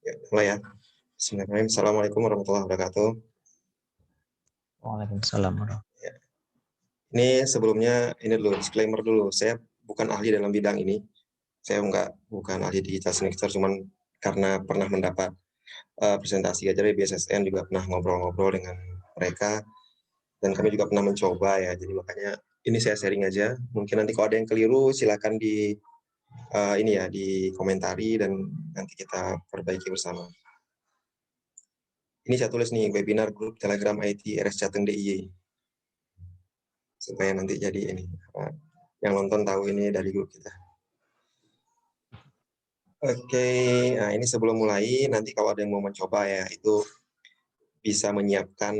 Ya, mulai ya. Bismillahirrahmanirrahim. Assalamualaikum warahmatullahi wabarakatuh. Waalaikumsalam. Ya. Ini sebelumnya ini dulu disclaimer dulu. Saya bukan ahli dalam bidang ini. Saya bukan ahli digital signature, cuman karena pernah mendapat presentasi aja dari BSSN, juga pernah ngobrol-ngobrol dengan mereka, dan kami juga pernah mencoba ya. Jadi makanya ini saya sharing aja. Mungkin nanti kalau ada yang keliru silakan di komentari dan nanti kita perbaiki bersama. Ini saya tulis nih, webinar grup Telegram IT RS Jateng DIY. Supaya nanti jadi ini, yang nonton tahu ini dari grup kita. Oke, nah ini sebelum mulai, nanti kalau ada yang mau mencoba ya, itu bisa menyiapkan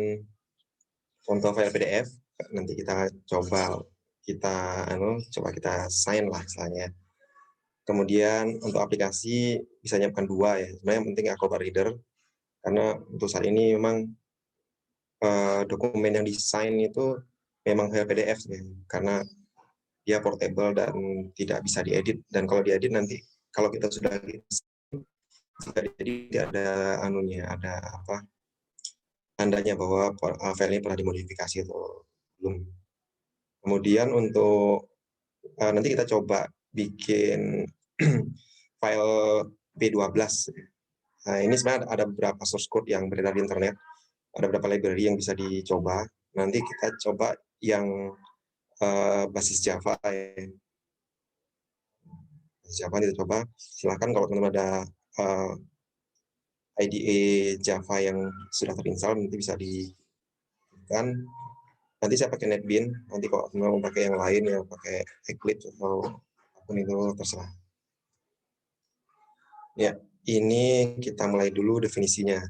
contoh file PDF. Nanti kita coba kita sign lah misalnya. Kemudian untuk aplikasi bisa nyiapkan 2 ya. Sebenarnya yang penting Acrobat Reader, karena untuk saat ini memang dokumen yang desain itu memang file PDF ya, karena dia portable dan tidak bisa diedit. Dan kalau diedit nanti, kalau kita sudah diedit, ada tandanya bahwa filenya pernah dimodifikasi atau belum. Kemudian untuk nanti kita coba bikin file B12. Nah, ini sebenarnya ada beberapa source code yang beredar di internet, ada beberapa library yang bisa dicoba. Nanti kita coba yang basis Java ya. Java kita coba. Silakan kalau teman-teman ada IDE Java yang sudah terinstall nanti bisa kan. Nanti saya pakai NetBeans, nanti kalau mau pakai yang lain ya pakai Eclipse atau apapun itu terserah. Ya, ini kita mulai dulu definisinya.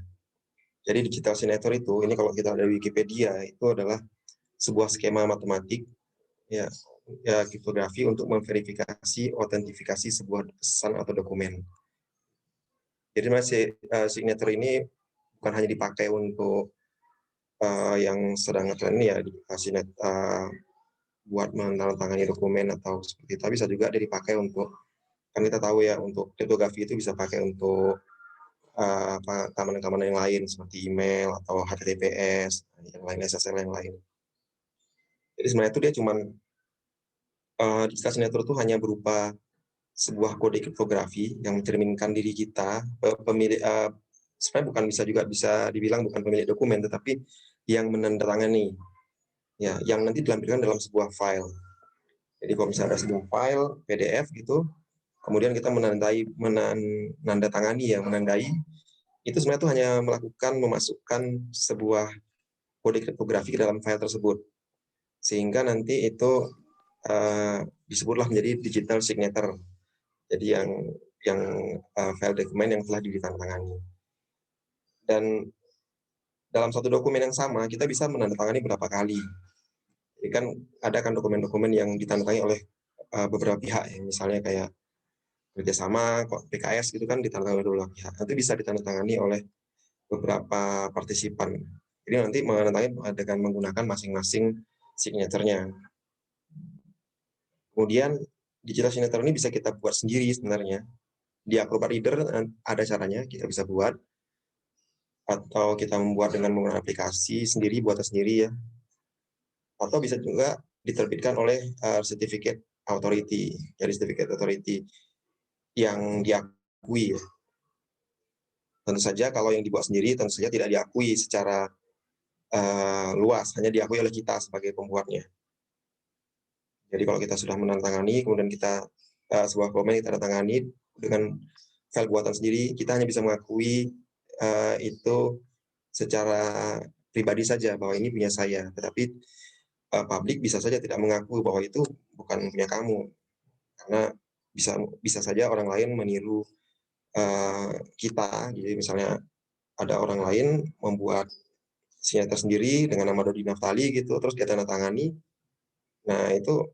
Jadi digital signature itu, ini kalau kita ada di Wikipedia, itu adalah sebuah skema matematik ya kriptografi untuk memverifikasi autentifikasi sebuah pesan atau dokumen. Jadi masih signature ini bukan hanya dipakai untuk yang sedang ngetren ya, buat menandatangani dokumen atau seperti itu, tapi bisa juga dipakai untuk, kan kita tahu ya, untuk kriptografi itu bisa pakai untuk keamanan-keamanan yang lain seperti email atau HTTPS, yang lain, SSL yang lain. Jadi sebenarnya itu dia cuman digital signature itu hanya berupa sebuah kode kriptografi yang mencerminkan diri kita, pemilik, sebenarnya bukan bisa dibilang bukan pemilik dokumen, tetapi yang menandatangani, ya, yang nanti dilampirkan dalam sebuah file. Jadi kalau misalnya ada sebuah file PDF gitu, kemudian kita menandai, menandai, itu sebenarnya itu hanya memasukkan sebuah kode kriptografi ke dalam file tersebut, sehingga nanti itu disebutlah menjadi digital signature. Jadi yang file dokumen yang telah ditandatangani. Dan dalam satu dokumen yang sama kita bisa menandatangani berapa kali. Jadi kan ada kan dokumen-dokumen yang ditandatangani oleh beberapa pihak, ya, misalnya kayak kerjasama PKS gitu kan ditandatangani oleh beberapa pihak. Nanti bisa ditandatangani oleh beberapa partisipan. Jadi nanti menandatangani dengan menggunakan masing-masing signature-nya. Kemudian digital signature ini bisa kita buat sendiri sebenarnya. Di Acrobat Reader ada caranya, kita bisa buat, atau kita membuat dengan menggunakan aplikasi sendiri, buatan sendiri ya. Atau bisa juga diterbitkan oleh certificate authority, jadi certificate authority yang diakui ya. Tentu saja kalau yang dibuat sendiri tentu saja tidak diakui secara luas, hanya diakui oleh kita sebagai pembuatnya. Jadi kalau kita sudah menandatangani, kemudian kita sebuah dokumen kita tandatangani dengan file buatan sendiri, kita hanya bisa mengakui itu secara pribadi saja bahwa ini punya saya, tetapi publik bisa saja tidak mengakui bahwa itu bukan punya kamu, karena bisa saja orang lain meniru kita. Jadi misalnya ada orang lain membuat signature sendiri dengan nama Dodi Naftali gitu, terus dia tanda tangani. Nah itu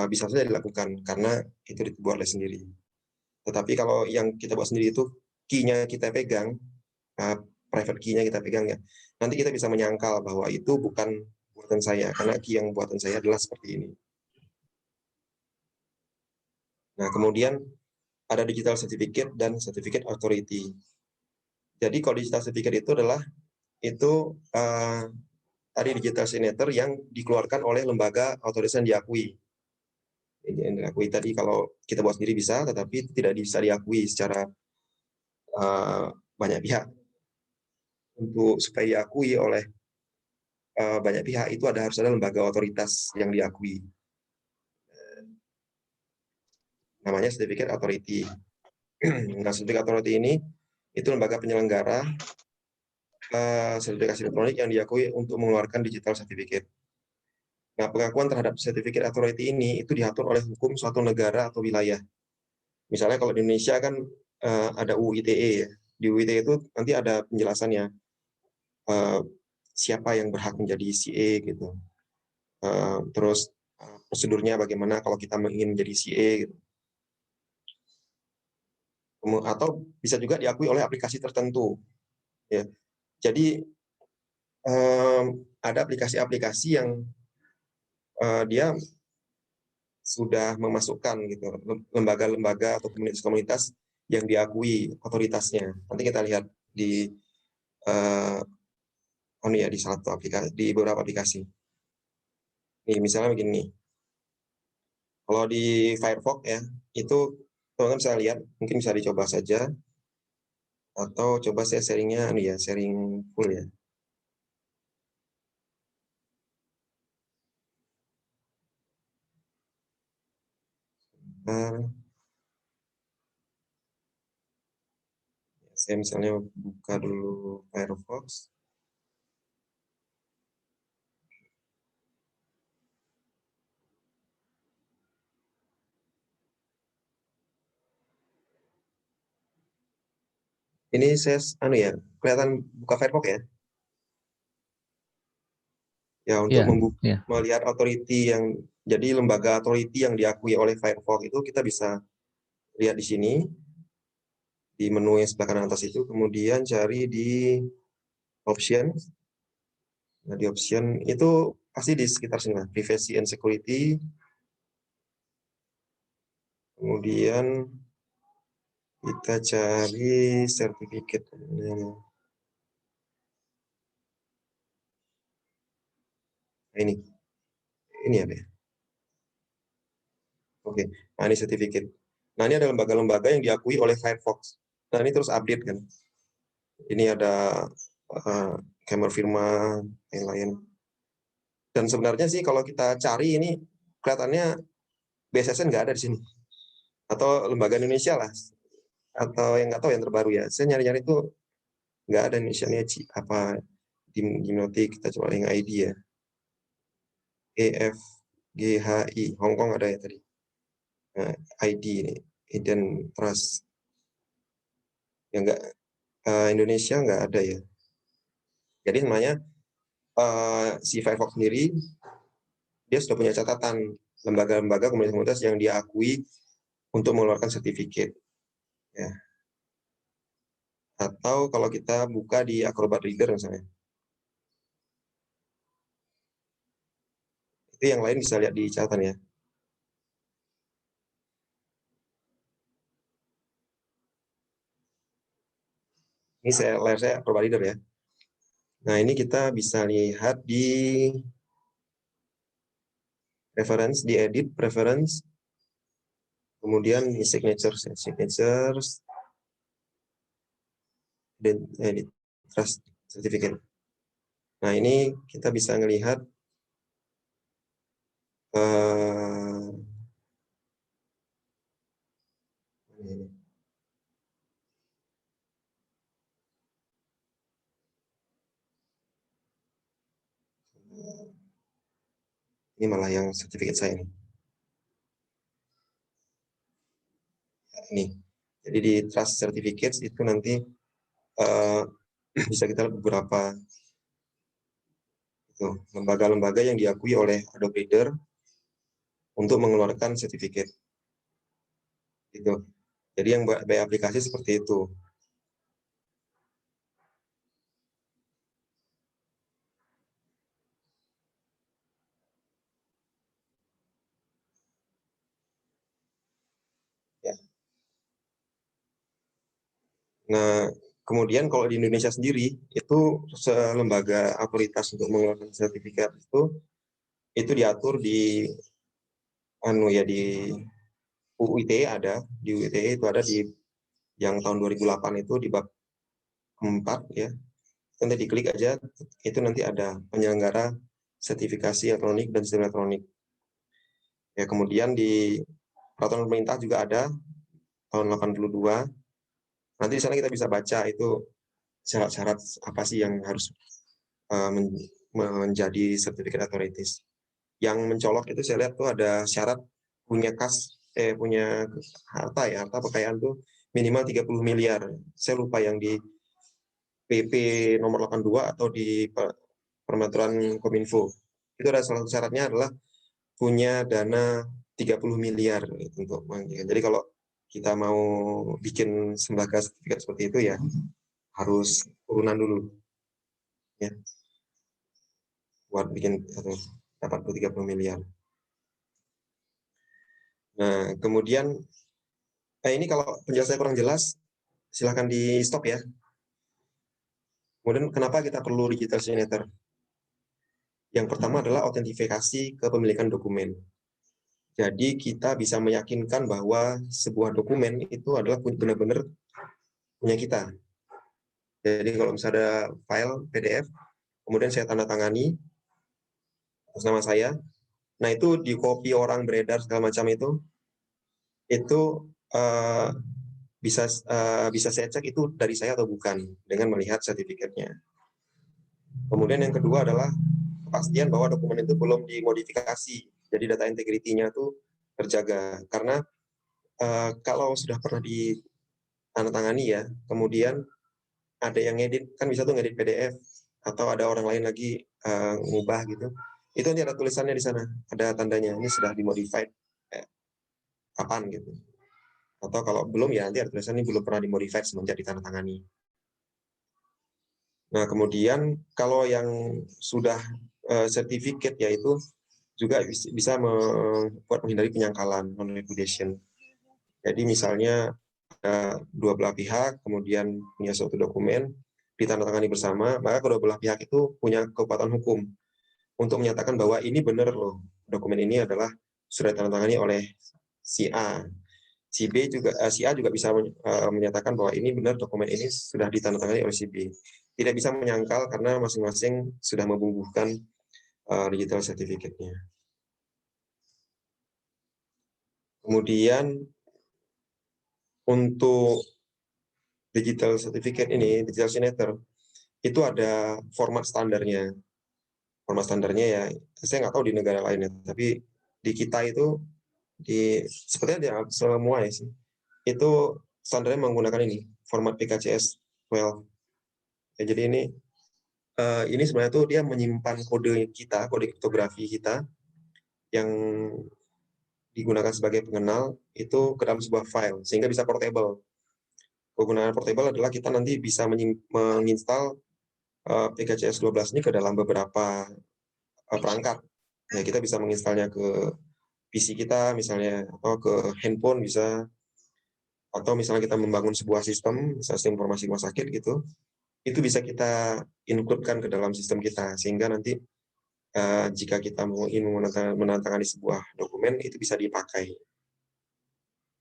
bisa saja dilakukan karena itu dibuat oleh sendiri. Tetapi kalau yang kita buat sendiri itu key-nya kita pegang, private key-nya kita pegang ya, nanti kita bisa menyangkal bahwa itu bukan buatan saya, karena key yang buatan saya adalah seperti ini. Nah kemudian ada digital certificate dan certificate authority. Jadi kalau digital certificate itu adalah tadi digital signature yang dikeluarkan oleh lembaga otoritas yang diakui. Yang diakui tadi kalau kita buat sendiri bisa, tetapi tidak bisa diakui secara banyak pihak. Untuk supaya diakui oleh banyak pihak itu harus ada lembaga otoritas yang diakui. Namanya certificate authority. Nah, certificate authority ini itu lembaga penyelenggara sertifikasi elektronik yang diakui untuk mengeluarkan digital certificate. Nah, pengakuan terhadap certificate authority ini itu diatur oleh hukum suatu negara atau wilayah. Misalnya kalau di Indonesia kan ada UU ITE ya. Di UU ITE itu nanti ada penjelasannya siapa yang berhak menjadi CA gitu. Terus prosedurnya bagaimana kalau kita ingin menjadi CA gitu. Atau bisa juga diakui oleh aplikasi tertentu. Ya. Jadi ada aplikasi-aplikasi yang dia sudah memasukkan gitu lembaga-lembaga atau komunitas-komunitas yang diakui otoritasnya. Nanti kita lihat di di satu aplikasi, di beberapa aplikasi. Nih misalnya begini. Kalau di Firefox ya, itu teman-teman bisa lihat, mungkin bisa dicoba saja atau coba saya sharingnya sharing full ya. Saya misalnya buka dulu Firefox. Ini saya kelihatan buka Firefox ya. Ya, untuk melihat authority yang jadi lembaga authority yang diakui oleh Firefox itu kita bisa lihat di sini di menu yang sebelah kanan atas itu, kemudian cari di option. Nah, di option itu pasti di sekitar sini lah, privacy and security. Kemudian kita cari certificate. Nah, ini apa ya? Oke, nah ini certificate. Nah, ini ada lembaga-lembaga yang diakui oleh Firefox. Nah, ini terus update kan. Ini ada Camera Firma, yang lain. Dan sebenarnya sih kalau kita cari ini kelihatannya BSSN nggak ada di sini. Atau lembaga Indonesia lah. Atau yang nggak tahu yang terbaru ya. Saya nyari-nyari itu nggak ada Indonesia ini apa di Notik, kita coba yang ID ya. EFGHI, Hong Kong ada ya tadi. Nah, ID ini, Eden Trust. Yang nggak Indonesia nggak ada ya. Jadi sebenarnya si Firefox sendiri dia sudah punya catatan lembaga-lembaga komunitas-komunitas yang diakui untuk mengeluarkan sertifikat. Ya. Atau kalau kita buka di Acrobat Reader misalnya. Itu yang lain bisa lihat di catatan ya. Ini layar saya Acrobat Reader ya. Nah, ini kita bisa lihat di reference, di edit, preference, kemudian di signatures, dan edit, trust certificate. Nah, ini kita bisa melihat ini malah yang sertifikat saya ini. Ini. Jadi di trust certificates itu nanti bisa kita lihat beberapa lembaga-lembaga yang diakui oleh Adobe Reader untuk mengeluarkan sertifikat. Gitu. Jadi yang by aplikasi seperti itu. Ya. Nah, kemudian kalau di Indonesia sendiri, itu lembaga otoritas untuk mengeluarkan sertifikat itu diatur di di UU ITE ada, di UU ITE itu ada di yang tahun 2008 itu di bab 4 ya. Nanti diklik aja, itu nanti ada penyelenggara sertifikasi elektronik dan sistem elektronik. Ya, kemudian di peraturan pemerintah juga ada tahun 82. Nanti di sana kita bisa baca itu syarat-syarat apa sih yang harus menjadi sertifikat otoritas. Yang mencolok itu saya lihat tuh ada syarat punya harta kekayaan tuh minimal 30 miliar. Saya lupa yang di PP nomor 82 atau di peraturan Kominfo. Itu ada salah satu syaratnya adalah punya dana 30 miliar untuk jadi kalau kita mau bikin lembaga sertifikat seperti itu ya harus turunan dulu ya buat bikin dapat 30 miliar. Nah, kemudian ini kalau penjelasannya kurang jelas silahkan di stop ya. Kemudian kenapa kita perlu digital signature? Yang pertama adalah autentifikasi kepemilikan dokumen. Jadi kita bisa meyakinkan bahwa sebuah dokumen itu adalah benar-benar punya kita. Jadi kalau misalnya ada file PDF, kemudian saya tanda tangani atas nama saya, nah itu di copy orang beredar segala macam itu bisa saya cek itu dari saya atau bukan dengan melihat sertifikatnya. Kemudian yang kedua adalah kepastian bahwa dokumen itu belum dimodifikasi, jadi data integrity-nya itu terjaga. Karena kalau sudah pernah ditandatangani ya, kemudian ada yang ngedit, kan bisa tuh ngedit PDF, atau ada orang lain lagi ngubah gitu, itu nanti ada tulisannya di sana, ada tandanya, ini sudah dimodified kapan gitu. Atau kalau belum ya nanti ada tulisan ini belum pernah dimodified semenjak ditandatangani. Nah, kemudian kalau yang sudah sertifikat yaitu juga bisa membuat menghindari penyangkalan non-repudiation. Jadi misalnya ada dua belah pihak, kemudian punya suatu dokumen, ditandatangani bersama, maka kedua belah pihak itu punya kekuatan hukum untuk menyatakan bahwa ini benar loh, dokumen ini adalah sudah ditandatangani oleh si A. Si A juga bisa menyatakan bahwa ini benar dokumen ini sudah ditandatangani oleh si B. Tidak bisa menyangkal karena masing-masing sudah membubuhkan digital certificate-nya. Kemudian untuk digital certificate ini, digital signature, itu ada format standarnya. Format standarnya ya, saya nggak tahu di negara lain ya, tapi di kita itu sepertinya di semua ya sih. Itu standarnya menggunakan ini, format PKCS 12. Ya, jadi ini sebenarnya tuh dia menyimpan kode kita, kode kriptografi kita yang digunakan sebagai pengenal itu ke dalam sebuah file sehingga bisa portable. Kegunaan portable adalah kita nanti bisa menginstal PKCS 12 ini ke dalam beberapa perangkat. Ya, kita bisa menginstalnya ke PC kita misalnya, atau ke handphone bisa, atau misalnya kita membangun sebuah sistem informasi rumah sakit gitu, itu bisa kita include-kan ke dalam sistem kita, sehingga nanti jika kita mau menandatangani sebuah dokumen, itu bisa dipakai.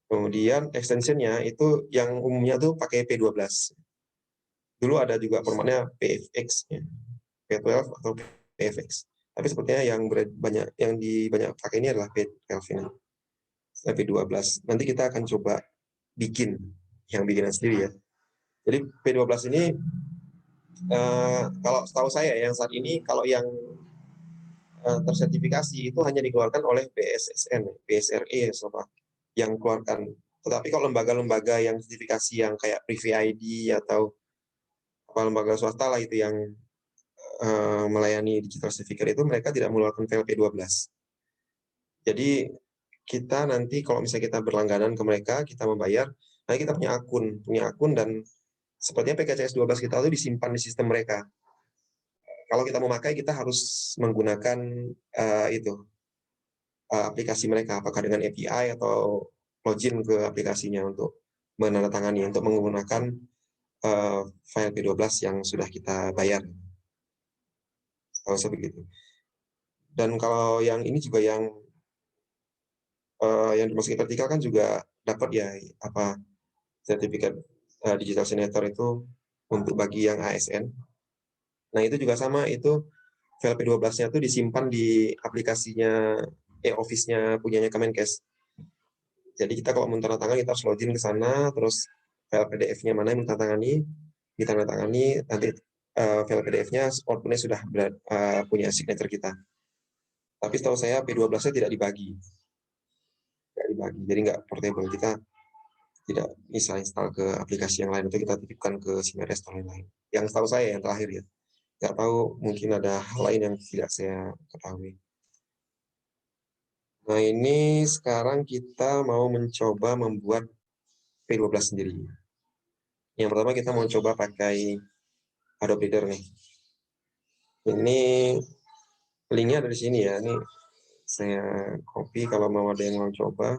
Kemudian extension-nya itu yang umumnya tuh pakai P12. Dulu ada juga formatnya PFX, ya. P12 atau PFX. Tapi sepertinya yang banyak pakai ini adalah P12, P12. Nanti kita akan coba bikin yang bikinan sendiri ya. Jadi P12 ini kalau setahu saya yang saat ini kalau yang tersertifikasi itu hanya dikeluarkan oleh BSSN, BSRE yang keluarkan. Tetapi kalau lembaga-lembaga yang sertifikasi yang kayak Privy ID atau lembaga swasta lah itu yang melayani digital certificate itu mereka tidak mengeluarkan file P12. Jadi kita nanti kalau misalnya kita berlangganan ke mereka, kita membayar, nanti kita punya akun dan sepertinya PKCS 12 kita itu disimpan di sistem mereka. Kalau kita mau pakai, kita harus menggunakan aplikasi mereka, apakah dengan API atau login ke aplikasinya untuk menandatangani, untuk menggunakan file P12 yang sudah kita bayar. Kalau saya begitu. Dan kalau yang ini juga yang dimasuki vertikal kan juga dapat ya apa sertifikat digital signature itu untuk bagi yang ASN. Nah itu juga sama, itu file P12-nya itu disimpan di aplikasinya e-office-nya punyanya Kemenkes. Jadi kita kalau mau tanda tangan kita harus login ke sana, terus file PDF-nya mana yang ditandatangani, nanti file PDF-nya output-nya sudah punya signature kita. Tapi setahu saya P12-nya tidak dibagi. Jadi nggak portable. Kita tidak bisa install ke aplikasi yang lain, itu kita titipkan ke Simeres atau lain-lain. Yang setahu saya yang terakhir ya. Nggak tahu, mungkin ada hal lain yang tidak saya ketahui. Nah ini sekarang kita mau mencoba membuat P12 sendiri. Yang pertama kita mau coba pakai Adobe Reader nih. Ini linknya ada di sini ya. Ini saya copy kalau mau ada yang mau coba.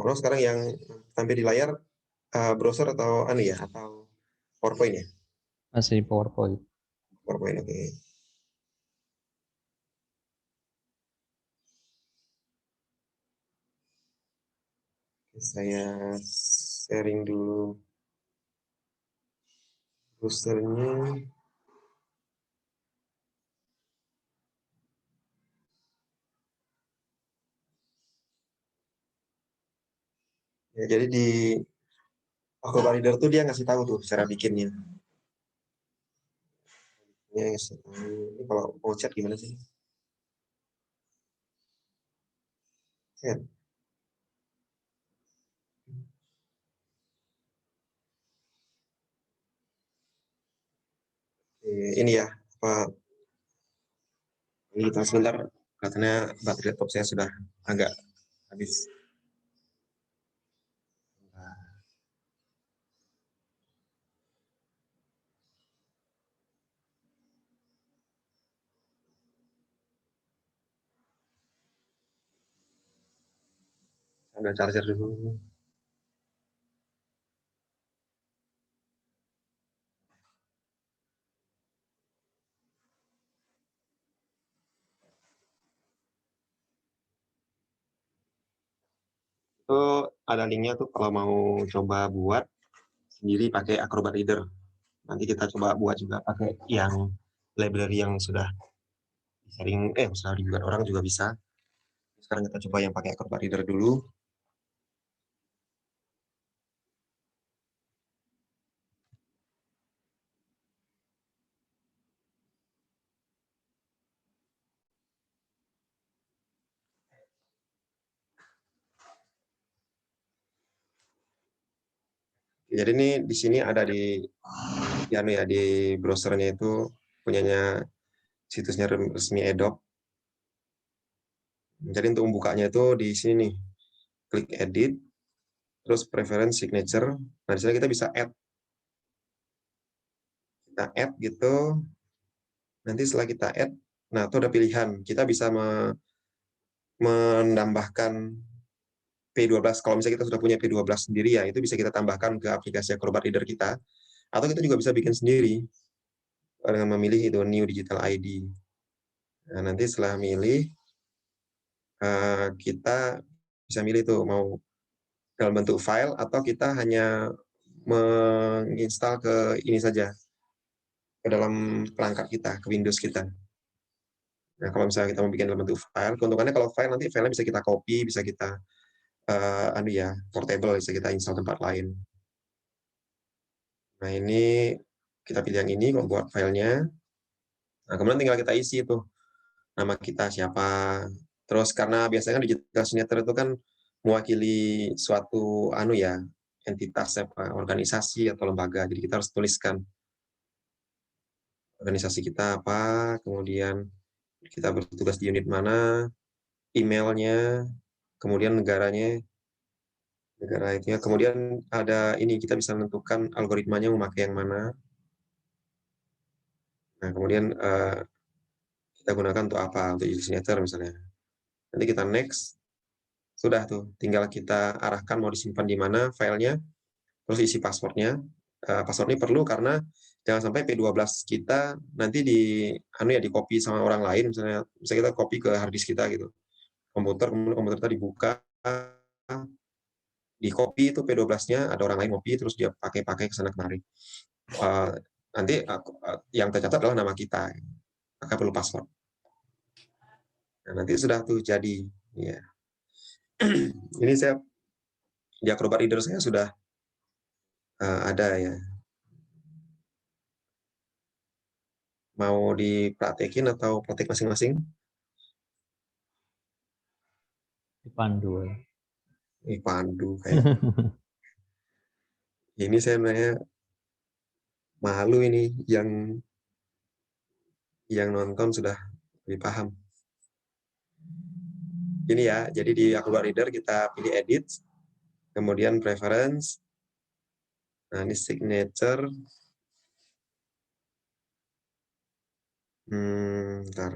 Oh, sekarang yang tampil di layar browser atau ya atau PowerPoint ya? Masih PowerPoint. PowerPoint, oke. Saya sharing dulu browsernya. Ya, jadi di Acrobat Reader tuh dia ngasih tahu tuh cara bikinnya. Ini kalau mau chat gimana sih? Chat. Ini ya, Pak. Ini kita sebentar, katanya baterai laptop saya sudah agak habis. Ambil charger dulu. Itu ada linknya tuh kalau mau coba buat sendiri pakai Acrobat Reader. Nanti kita coba buat juga pakai yang library yang sudah sharing, sudah dibuat orang juga bisa. Sekarang kita coba yang pakai Acrobat Reader dulu. Jadi ini di sini ada di browsernya itu punyanya situsnya resmi Adobe. Jadi untuk membukanya itu di sini nih, klik edit, terus preference signature. Nah, di sini kita bisa add. Kita add gitu. Nanti setelah kita add, nah itu ada pilihan. Kita bisa menambahkan P12. Kalau misalnya kita sudah punya P12 sendiri ya, itu bisa kita tambahkan ke aplikasi Acrobat Reader kita. Atau kita juga bisa bikin sendiri dengan memilih itu New Digital ID. Nah, nanti setelah milih, kita bisa milih tuh mau dalam bentuk file atau kita hanya menginstal ke ini saja, ke dalam perangkat kita, ke Windows kita. Nah, kalau misalnya kita mau bikin dalam bentuk file, keuntungannya kalau file nanti filenya bisa kita copy, bisa kita portable, bisa kita install tempat lain. Nah, ini kita pilih yang ini, membuat filenya. Nah, kemudian tinggal kita isi tuh nama kita siapa. Terus karena biasanya digital signature itu kan mewakili suatu entitas organisasi atau lembaga. Jadi kita harus tuliskan organisasi kita apa, kemudian kita bertugas di unit mana, emailnya, kemudian negaranya, negara itu ya. Kemudian ada ini kita bisa menentukan algoritmanya memakai yang mana. Nah, kemudian kita gunakan untuk apa? Untuk isi signature misalnya. Nanti kita next. Sudah tuh, tinggal kita arahkan mau disimpan di mana filenya, terus isi passwordnya. Password ini perlu karena jangan sampai P12 kita nanti di copy sama orang lain, misalnya kita copy ke hard disk kita gitu. Kemudian komputer kita dibuka, di copy itu P12-nya, ada orang lain copy, terus dia pakai ke sana kemari. Nanti yang tercatat adalah nama kita, maka perlu password. Nah, nanti sudah tuh jadi. Ya. Ini saya di Acrobat Reader saya sudah ada ya. Mau dipraktekin atau praktek masing-masing? Dipandu. Pandu kayak. Ini saya sebenarnya malu ini yang nonton sudah lebih paham. Ini ya, jadi di Acrobat Reader kita pilih edit, kemudian preference, nah ini signature, bentar.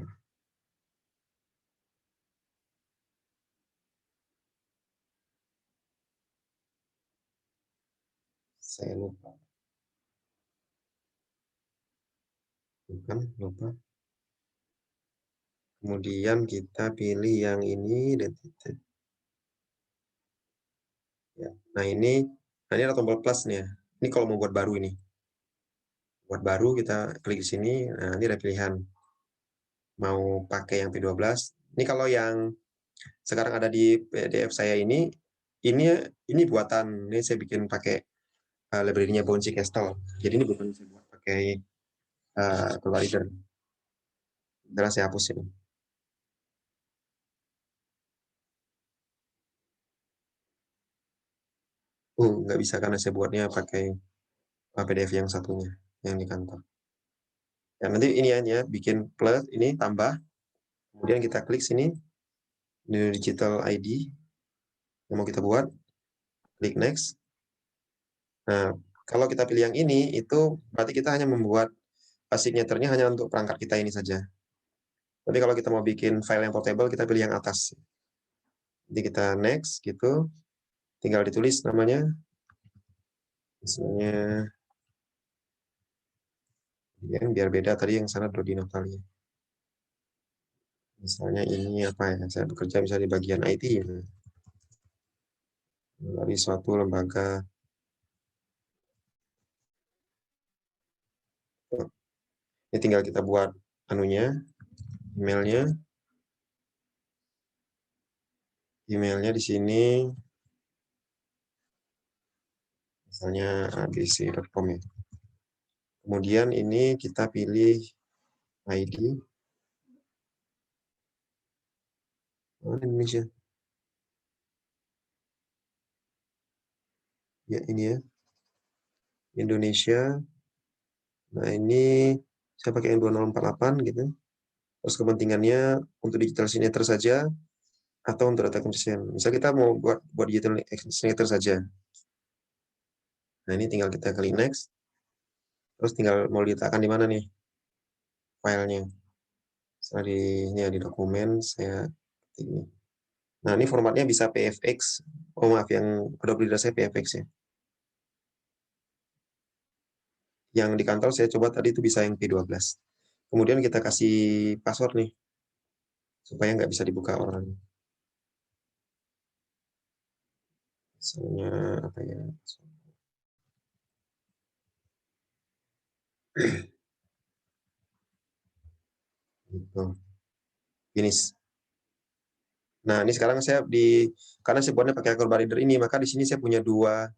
Saya lupa. Lupa. Kemudian kita pilih yang ini, ya. Nah ini ada tombol plus nih ya. Ini kalau mau buat baru ini. Buat baru kita klik di sini, nah ini ada pilihan. Mau pakai yang P12. Ini kalau yang sekarang ada di PDF saya ini buatan. Ini saya bikin pakai library-nya Bouncy Castle. Jadi ini bukan saya buat pakai Acrobat Reader. Sekarang saya hapus ini. Nggak bisa karena saya buatnya pakai PDF yang satunya, yang di kantor. Ya, nanti ini ya, bikin plus, ini tambah. Kemudian kita klik sini, New Digital ID, yang mau kita buat, klik next. Nah, kalau kita pilih yang ini, itu berarti kita hanya membuat signature-nya hanya untuk perangkat kita ini saja. Tapi kalau kita mau bikin file yang portable, kita pilih yang atas. Jadi kita next, gitu. Tinggal ditulis namanya. Misalnya, biar beda tadi yang sana Dodi Natalia. Misalnya ini apa ya, saya bekerja misalnya di bagian IT. Dari suatu lembaga. Ini tinggal kita buat anunya, emailnya di sini, misalnya abc.com ya. Kemudian ini kita pilih ID. Indonesia. Ya ini ya. Indonesia. Nah ini saya pakai yang 2048 gitu. Terus kepentingannya untuk digital signature saja atau untuk data consent. Misal kita mau buat digital signature saja. Nah ini tinggal kita klik next. Terus tinggal mau diletakkan di mana nih filenya. Misalnya di dokumen saya ini. Nah ini formatnya bisa PFX. Oh maaf, yang Adobe Reader saya PFX ya. Yang di kantor saya coba tadi itu bisa yang P12. Kemudian kita kasih password nih, supaya nggak bisa dibuka orang. Misalnya apa ya? Gitu. Finish. Nah ini sekarang karena saya buatnya pakai Acrobat Reader ini, maka di sini saya punya dua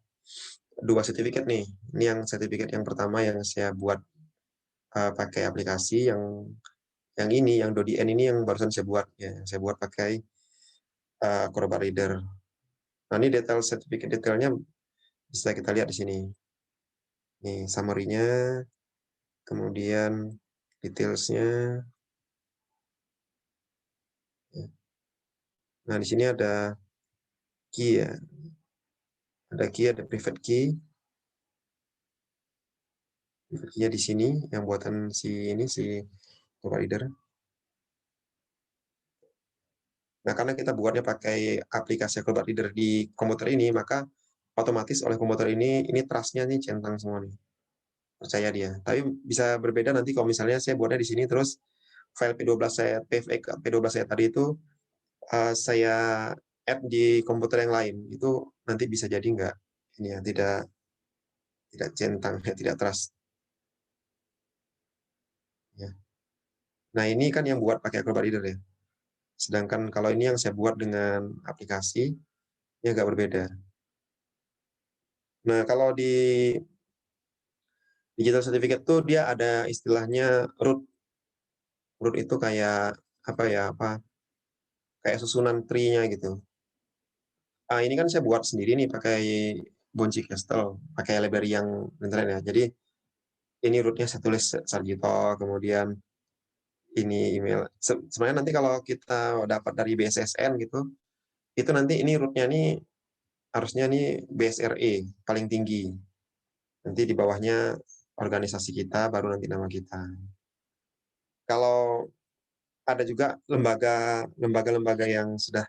sertifikat nih. Ini yang sertifikat yang pertama yang saya buat pakai aplikasi yang ini, yang Dodien ini yang barusan saya buat ya. Saya buat pakai Acrobat Reader. Nah ini detail sertifikat detailnya bisa kita lihat di sini. Nih summary-nya, kemudian detailsnya. Nah di sini ada key ya. Ada key, ada private key. Key-nya di sini yang buatan si provider. Nah, karena kita buatnya pakai aplikasi Acrobat Reader di komputer ini, maka otomatis oleh komputer ini trust-nya nih centang semua nih. Percaya dia. Tapi bisa berbeda nanti kalau misalnya saya buatnya di sini terus file P12 saya P12 saya tadi itu saya add di komputer yang lain. Itu nanti bisa jadi nggak ini ya, tidak centang, ya, tidak trust. Ya. Nah, ini kan yang buat pakai Acrobat Reader ya. Sedangkan kalau ini yang saya buat dengan aplikasi, ini agak berbeda. Nah, kalau di digital certificate tuh dia ada istilahnya root. Root itu kayak apa ya, kayak susunan tree-nya gitu. Ini kan saya buat sendiri nih pakai Bonci Castle, pakai library yang internet ya. Jadi ini root-nya saya tulis Sarjito, kemudian ini email. Sebenarnya nanti kalau kita dapat dari BSSN gitu, itu nanti ini root-nya nih harusnya nih BSRE paling tinggi. Nanti di bawahnya organisasi kita, baru nanti nama kita. Kalau ada juga lembaga-lembaga yang sudah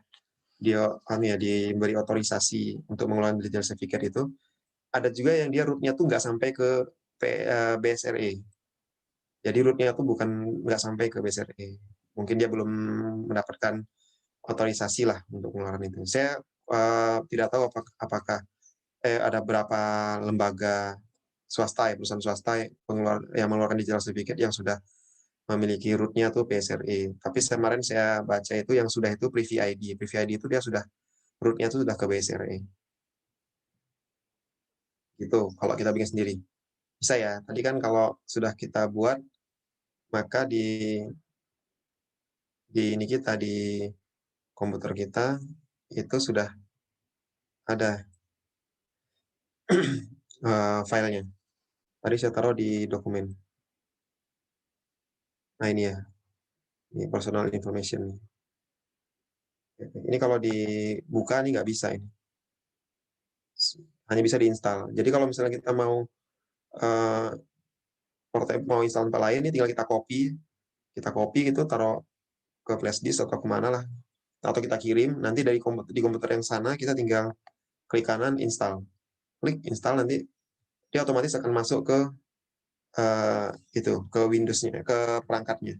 diberi otorisasi untuk mengelola digital certificate itu, ada juga yang dia root-nya tuh nggak sampai ke BSRE. Jadi root-nya tuh nggak sampai ke BSRE. Mungkin dia belum mendapatkan otorisasi lah untuk mengeluarkan itu. Saya tidak tahu apakah ada berapa lembaga swasta perusahaan swasta yang mengeluarkan digital certificate yang sudah memiliki root-nya tuh BSRE. Tapi kemarin saya baca itu yang sudah itu Privy ID. Privy ID itu dia sudah root-nya itu sudah ke BSRE. Gitu, kalau kita bikin sendiri. Bisa ya, tadi kan kalau sudah kita buat, maka di ini kita, di komputer kita, itu sudah ada filenya. Tadi saya taruh di dokumen. Nah ini ya, ini personal information. Ini kalau dibuka nih nggak bisa ini. Hanya bisa diinstal. Jadi kalau misalnya kita mau install tempat lain, ini tinggal kita copy gitu, taruh ke flash disk atau kemana lah, atau kita kirim. Nanti di komputer yang sana kita tinggal klik kanan install, klik install, nanti dia otomatis akan masuk ke ke Windows-nya, ke perangkatnya.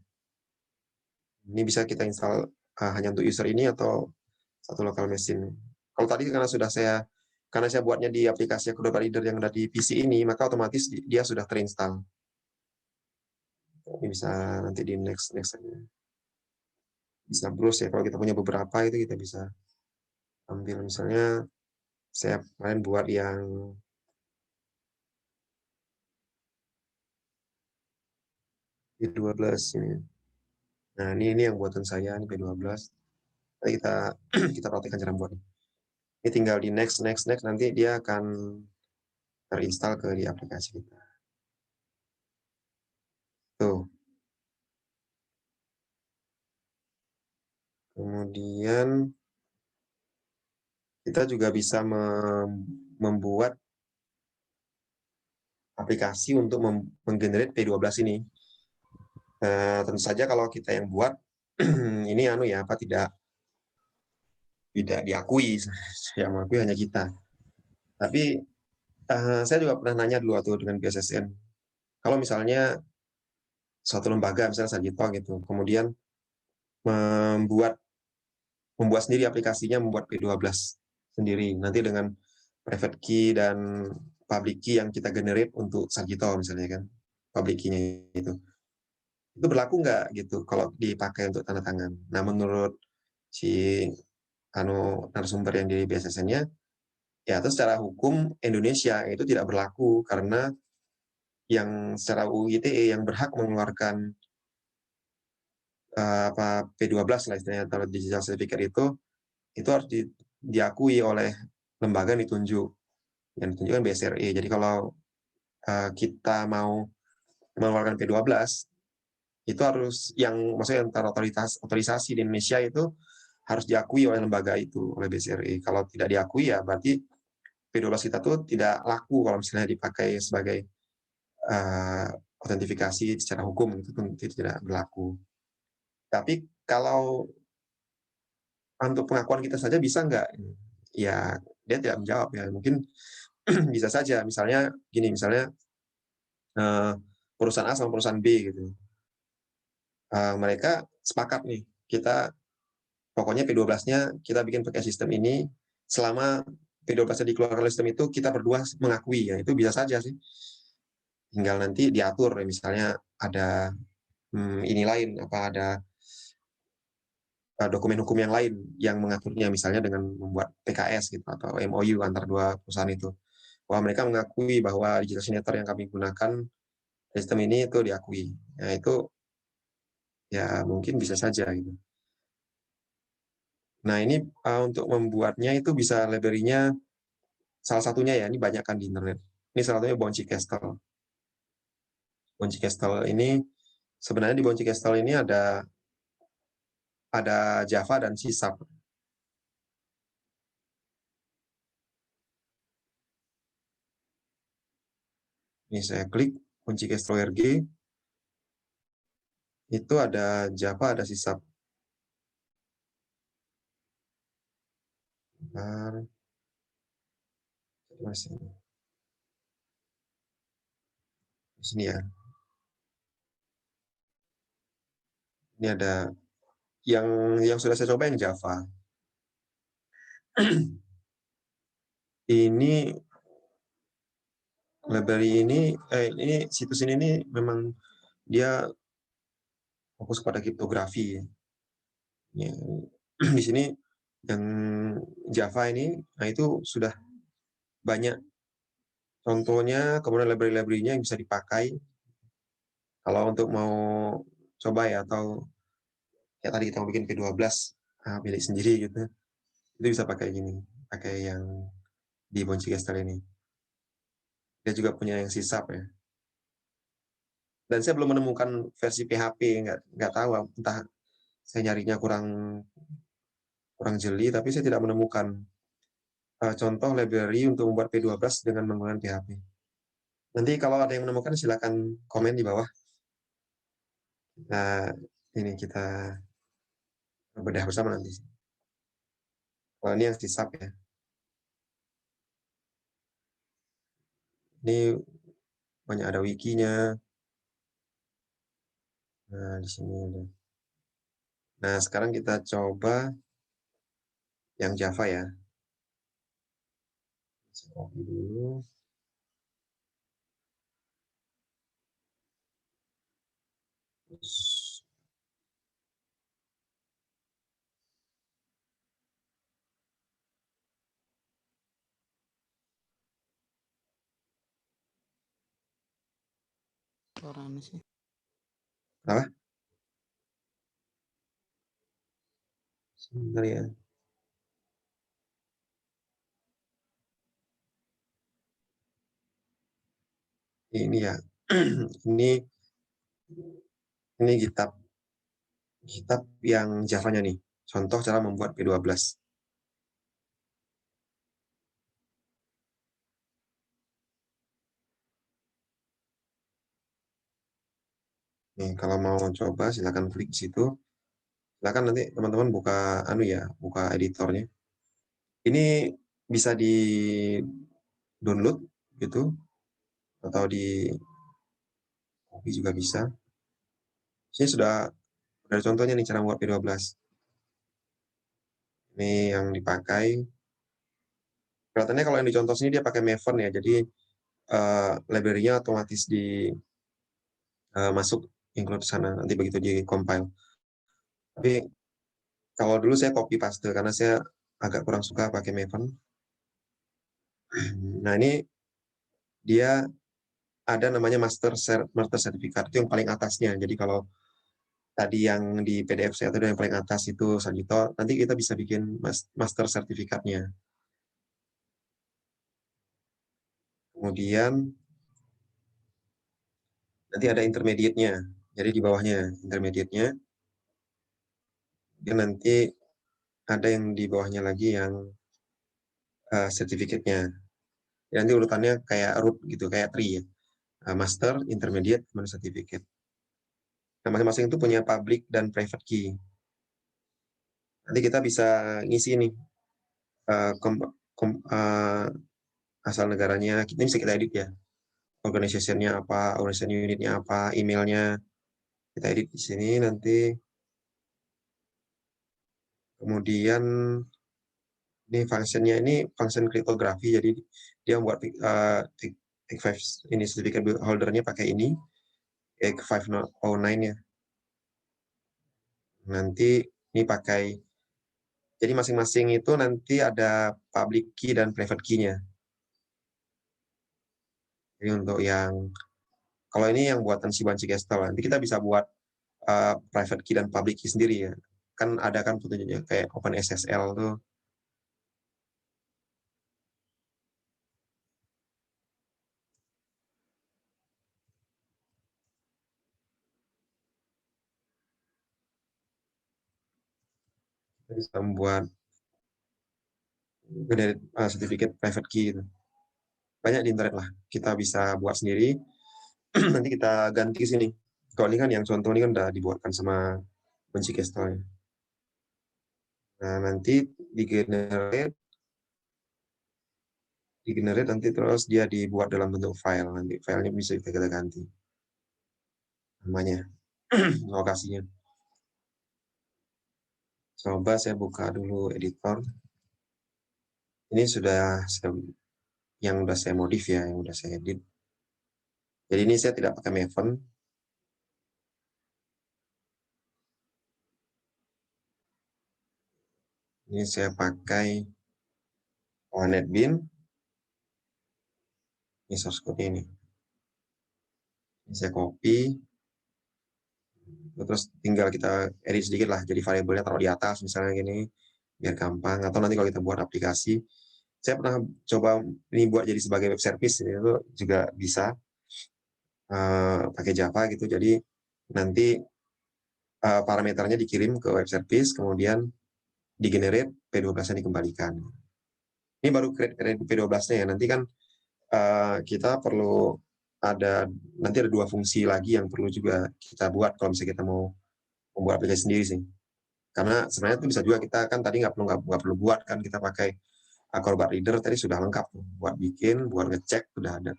Ini bisa kita install hanya untuk user ini atau satu local machine. Kalau tadi karena saya buatnya di aplikasi Acrobat Reader yang ada di PC ini, maka otomatis dia sudah terinstall. Ini bisa nanti di next aja. Bisa browse ya, kalau kita punya beberapa itu kita bisa ambil. Misalnya saya kemarin buat yang P12 ini. Nah, ini yang buatan saya, ini P12. Nanti kita praktekkan cara buatnya. Ini tinggal di next, nanti dia akan terinstall di aplikasi kita. Tuh. Kemudian kita juga bisa membuat aplikasi untuk menggenerate P12 ini. Tentu saja kalau kita yang buat, ini tidak diakui, yang mengakui hanya kita. Tapi saya juga pernah nanya dulu dengan BSSN, kalau misalnya suatu lembaga, misalnya Sarjito gitu, kemudian membuat sendiri aplikasinya, membuat P12 sendiri, nanti dengan private key dan public key yang kita generate untuk Sarjito misalnya kan, public key-nya itu berlaku nggak gitu kalau dipakai untuk tanda tangan. Nah, menurut si narasumber yang di BSSN-nya, ya itu secara hukum Indonesia itu tidak berlaku, karena yang secara UU ITE yang berhak mengeluarkan P12 lah istilahnya, atau digital certificate itu harus diakui oleh lembaga yang ditunjukkan BSRE. Jadi kalau kita mau mengeluarkan P12, itu harus maksudnya antara otorisasi di Indonesia itu harus diakui oleh lembaga itu, oleh BSRE. Kalau tidak diakui ya berarti P12 kita tuh tidak laku kalau misalnya dipakai sebagai autentifikasi secara hukum itu tidak berlaku. Tapi kalau untuk pengakuan kita saja bisa nggak? Ya, dia tidak menjawab ya. Mungkin bisa saja. Misalnya gini, misalnya perusahaan A sama perusahaan B gitu. Mereka sepakat nih, kita pokoknya P12-nya kita bikin pakai sistem ini, selama P12-nya dikeluarkan oleh sistem itu, kita berdua mengakui, ya itu bisa saja sih. Tinggal nanti diatur, misalnya ada ini lain, ada dokumen hukum yang lain yang mengaturnya, misalnya dengan membuat PKS gitu, atau MOU antar dua perusahaan itu. Bahwa mereka mengakui bahwa digital signature yang kami gunakan, sistem ini itu diakui. Nah itu ya mungkin bisa saja gitu. Nah ini untuk membuatnya itu bisa library-nya, salah satunya ya, ini banyak kan di internet. Ini salah satunya Bouncy Castle. Bouncy Castle ini, sebenarnya di Bouncy Castle ini ada Java dan C#. Ini saya klik Bouncy Castle ORG, itu ada Java, ada C#. Di sini ya. Ini ada yang sudah saya coba yang Java. Ini library ini situs ini memang dia fokus pada kriptografi. Ya, di sini yang Java ini, nah itu sudah banyak contohnya, kemudian library-library-nya yang bisa dipakai. Kalau untuk mau coba ya, atau ya tadi kita mau bikin P12 milik sendiri gitu, itu bisa pakai gini, pakai yang di Bouncy Castle ini. Dia juga punya yang C# ya. Dan saya belum menemukan versi PHP, nggak tahu, entah saya nyarinya kurang jeli, tapi saya tidak menemukan contoh library untuk membuat P12 dengan menggunakan PHP. Nanti kalau ada yang menemukan silakan komen di bawah. Nah, ini kita bedah bersama nanti. Kalau ini yang C# ya. Ini banyak ada wikinya. Nah, di sini ada. Nah, sekarang kita coba yang Java ya. Saya copy dulu. Orang sih. Apa? Sebentar ya. Ini ya. ini GitHub yang Java-nya nih. Contoh cara membuat P12. Nih, kalau mau coba silakan klik di situ. Silakan nanti teman-teman buka editornya. Ini bisa di download gitu, atau di copy juga bisa. Ini sudah ada contohnya nih cara membuat P12. Ini yang dipakai. Kelihatannya kalau yang dicontoh sini dia pakai Maven ya, jadi library-nya otomatis masuk include sana nanti begitu di compile. Tapi kalau dulu saya copy paste karena saya agak kurang suka pakai Maven. Nah ini dia ada namanya master certificate, itu yang paling atasnya. Jadi kalau tadi yang di PDF saya itu yang paling atas itu Sagito, nanti kita bisa bikin master sertifikatnya. Kemudian nanti ada intermediate-nya. Jadi di bawahnya intermediate-nya. Dan nanti ada yang di bawahnya lagi yang sertifikatnya. Nanti urutannya kayak root gitu, kayak tree ya. master, intermediate, kemudian certificate. Nah, masing-masing itu punya public dan private key. Nanti kita bisa ngisi nih asal negaranya, ini bisa kita edit ya. Organization-nya apa, organization unit-nya apa, emailnya, kita edit di sini nanti. Kemudian ini function-nya ini function kriptografi, jadi dia membuat ini certificate holder-nya pakai ini, 509 ya. Nanti ini pakai, jadi masing-masing itu nanti ada public key dan private key-nya. Jadi untuk yang, kalau ini yang buatan si Banci Gestel, nanti kita bisa buat private key dan public key sendiri ya. Kan ada kan petunjuknya kayak OpenSSL tuh. Kita bisa membuat certificate private key itu. Banyak di internet lah, kita bisa buat sendiri. Nanti kita ganti sini. Kalau ini kan yang contoh ini kan udah dibuatkan sama Banci Gestel. Nah, nanti di generate nanti terus dia dibuat dalam bentuk file. Nanti filenya bisa kita ganti namanya, lokasinya. Coba saya buka dulu editor. Ini sudah yang udah saya modif ya, yang udah saya edit. Jadi ini saya tidak pakai Maven. Ini saya pakai NetBeans. Ini source code ini. Ini saya copy. Terus tinggal kita edit sedikit lah, jadi variabelnya taruh di atas misalnya gini, biar gampang. Atau nanti kalau kita buat aplikasi, saya pernah coba ini buat jadi sebagai web service, itu juga bisa pakai Java gitu. Jadi nanti parameternya dikirim ke web service, kemudian di-generate P12-nya dikembalikan. Ini baru create P12-nya ya. Nanti kan kita perlu nanti ada 2 fungsi lagi yang perlu juga kita buat kalau misalnya kita mau membuat aplikasi sendiri sih. Karena sebenarnya itu bisa juga kita kan tadi nggak perlu buat kan, kita pakai Acrobat Reader tadi sudah lengkap buat bikin, buat ngecek sudah ada.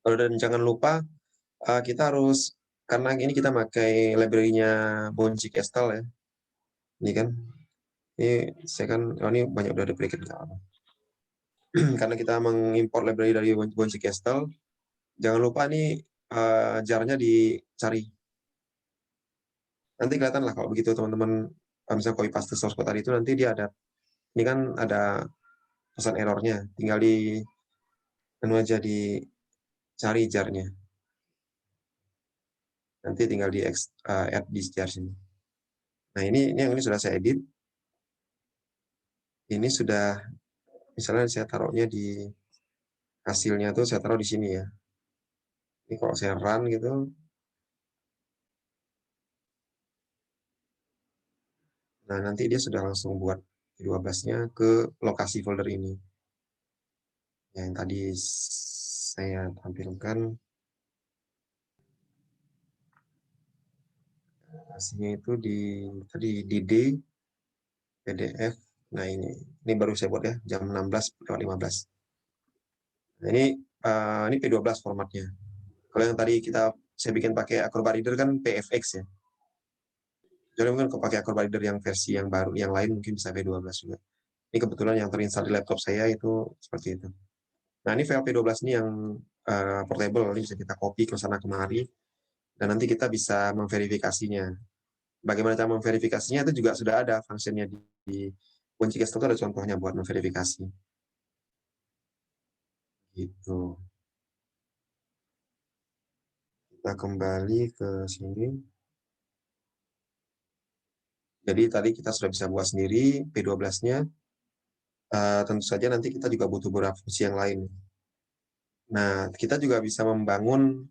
Dan jangan lupa kita harus, karena ini kita pakai library-nya Bonci Gestel ya. Ini kan, ini saya kan, ini banyak udah duplicate nggak apa. Karena kita mengimport library dari Bonci Gestel, jangan lupa nih jar-nya dicari. Nanti kelihatan lah kalau begitu teman-teman, misalnya copy paste source code tadi itu nanti dia ada, ini kan ada pesan errornya, tinggal di menu aja dicari jar-nya. Nanti tinggal di add di jar sini. Nah ini yang ini sudah saya edit. Ini sudah, misalnya saya taruhnya di hasilnya tuh saya taruh di sini ya. Ini kalau saya run gitu, nah nanti dia sudah langsung buat 12-nya ke lokasi folder ini. Yang tadi saya tampilkan hasilnya itu tadi di D, PDF. Nah ini baru saya buat ya, jam 16:15. Nah ini P12 formatnya. Kalau yang tadi saya bikin pakai Acrobat Reader kan PFX ya. Jadi mungkin kalau pakai Acrobat Reader yang versi yang baru, yang lain mungkin bisa P12 juga. Ini kebetulan yang terinstall di laptop saya itu seperti itu. Nah ini file P12 ini yang portable, ini bisa kita copy ke sana kemari, dan nanti kita bisa memverifikasinya. Bagaimana cara memverifikasinya itu juga sudah ada fungsinya di Bonci Gestel itu ada contohnya buat memverifikasi. Gitu. Kita kembali ke sini. Jadi tadi kita sudah bisa buat sendiri P12-nya. Tentu saja nanti kita juga butuh beberapa fungsi yang lain. Nah, kita juga bisa membangun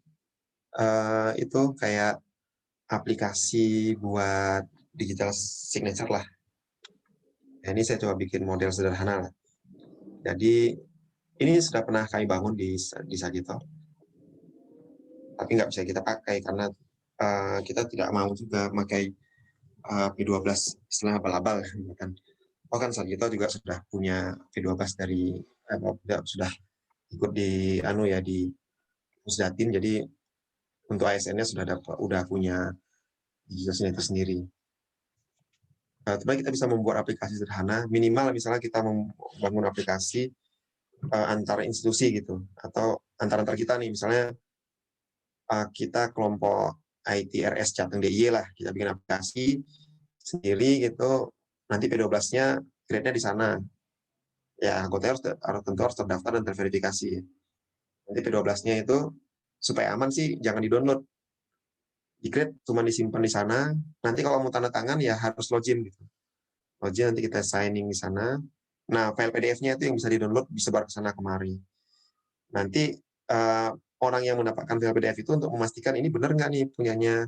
itu kayak aplikasi buat digital signature lah. Nah, ini saya coba bikin model sederhana lah. Jadi ini sudah pernah kami bangun di Sagito. tapi nggak bisa kita pakai karena kita tidak mau juga memakai P12 istilah abal-abal kan. Oh kan Sarjito juga sudah punya P12 dari sudah ikut di di Pusdatin, jadi untuk ASN-nya udah punya digisnya itu sendiri. Tapi kita bisa membuat aplikasi sederhana, minimal misalnya kita membangun aplikasi antar institusi gitu, atau antar kita nih, misalnya kita kelompok ITRS Jateng DIY lah, kita bikin aplikasi sendiri gitu, nanti P12-nya grade-nya di sana. Ya, anggotanya tentu harus terdaftar dan terverifikasi. Nanti P12-nya itu supaya aman sih jangan di-download. Di grade cuma disimpan di sana, nanti kalau mau tanda tangan ya harus login gitu. Login nanti kita signing di sana. Nah, file PDF-nya itu yang bisa di-download disebar ke sana kemari. Nanti orang yang mendapatkan file PDF itu untuk memastikan ini benar nggak nih punyanya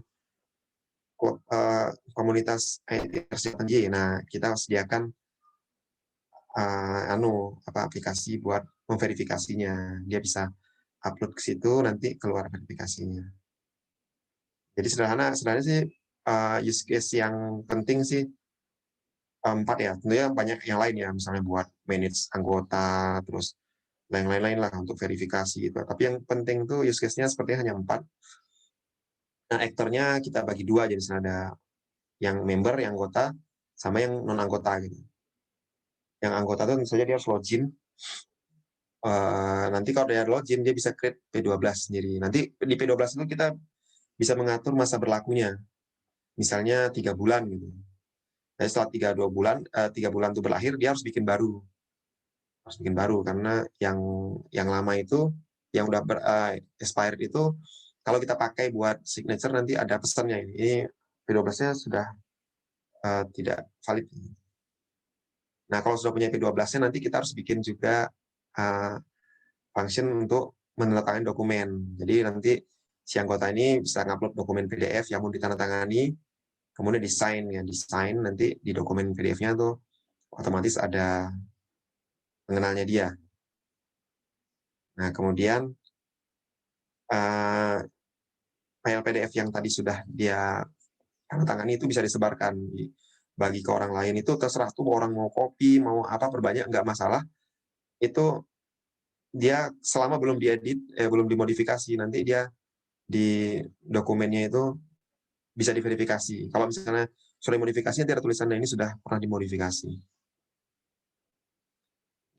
komunitas ITRC. Nah, kita sediakan aplikasi buat memverifikasinya. Dia bisa upload ke situ, nanti keluar verifikasinya. Jadi sederhana sih use case yang penting sih 4 ya. Tentunya banyak yang lain ya, misalnya buat manage anggota, terus lain-lain lah untuk verifikasi gitu. Tapi yang penting tuh use case-nya sepertinya hanya 4. Nah, aktornya kita bagi 2, jadi ada yang member, yang anggota, sama yang non anggota gitu. Yang anggota tuh misalnya dia harus login. Nanti kalau dia login dia bisa create P12 sendiri. Nanti di P12 itu kita bisa mengatur masa berlakunya. Misalnya 3 bulan gitu. Nah, setelah 3 bulan itu berakhir, dia harus bikin baru. Harus bikin baru karena yang lama itu yang udah expired itu kalau kita pakai buat signature nanti ada pesannya ini P12-nya sudah tidak valid. Nah, kalau sudah punya P12-nya nanti kita harus bikin juga function untuk menandatangani dokumen. Jadi nanti si anggota ini bisa ngupload dokumen PDF yang mau ditandatangani, kemudian desain nanti di dokumen PDF-nya tuh otomatis ada pengenalnya dia. Nah, kemudian file PDF yang tadi sudah dia tandatangani itu bisa disebarkan bagi ke orang lain. Itu terserah tuh orang mau copy, mau apa perbanyak nggak masalah. Itu dia selama belum diedit, belum dimodifikasi, nanti dia di dokumennya itu bisa diverifikasi. Kalau misalnya sudah dimodifikasi, nanti ada tulisannya ini sudah pernah dimodifikasi.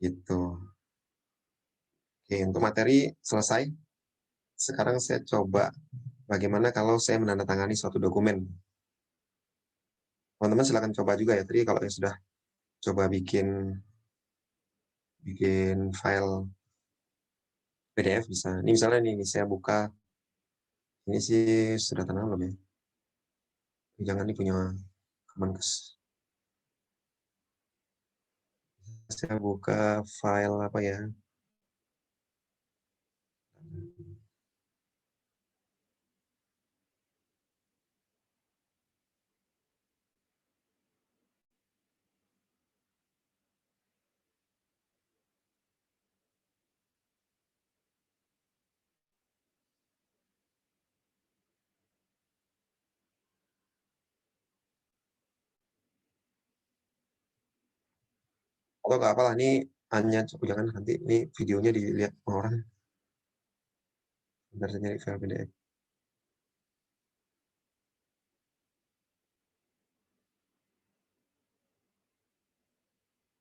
Gitu. Oke, untuk materi selesai. Sekarang saya coba bagaimana kalau saya menandatangani suatu dokumen. Teman-teman silakan coba juga ya. Tadi kalau yang sudah coba bikin file PDF bisa. Ini misalnya nih, saya buka. Ini sih sudah tenang belum ya? Jangan nih punya Kemenkes. Saya buka file apa ya? Atau nggak apalah, ini hanya jangan nanti ini videonya dilihat orang. Bentar saya nyari file PDF.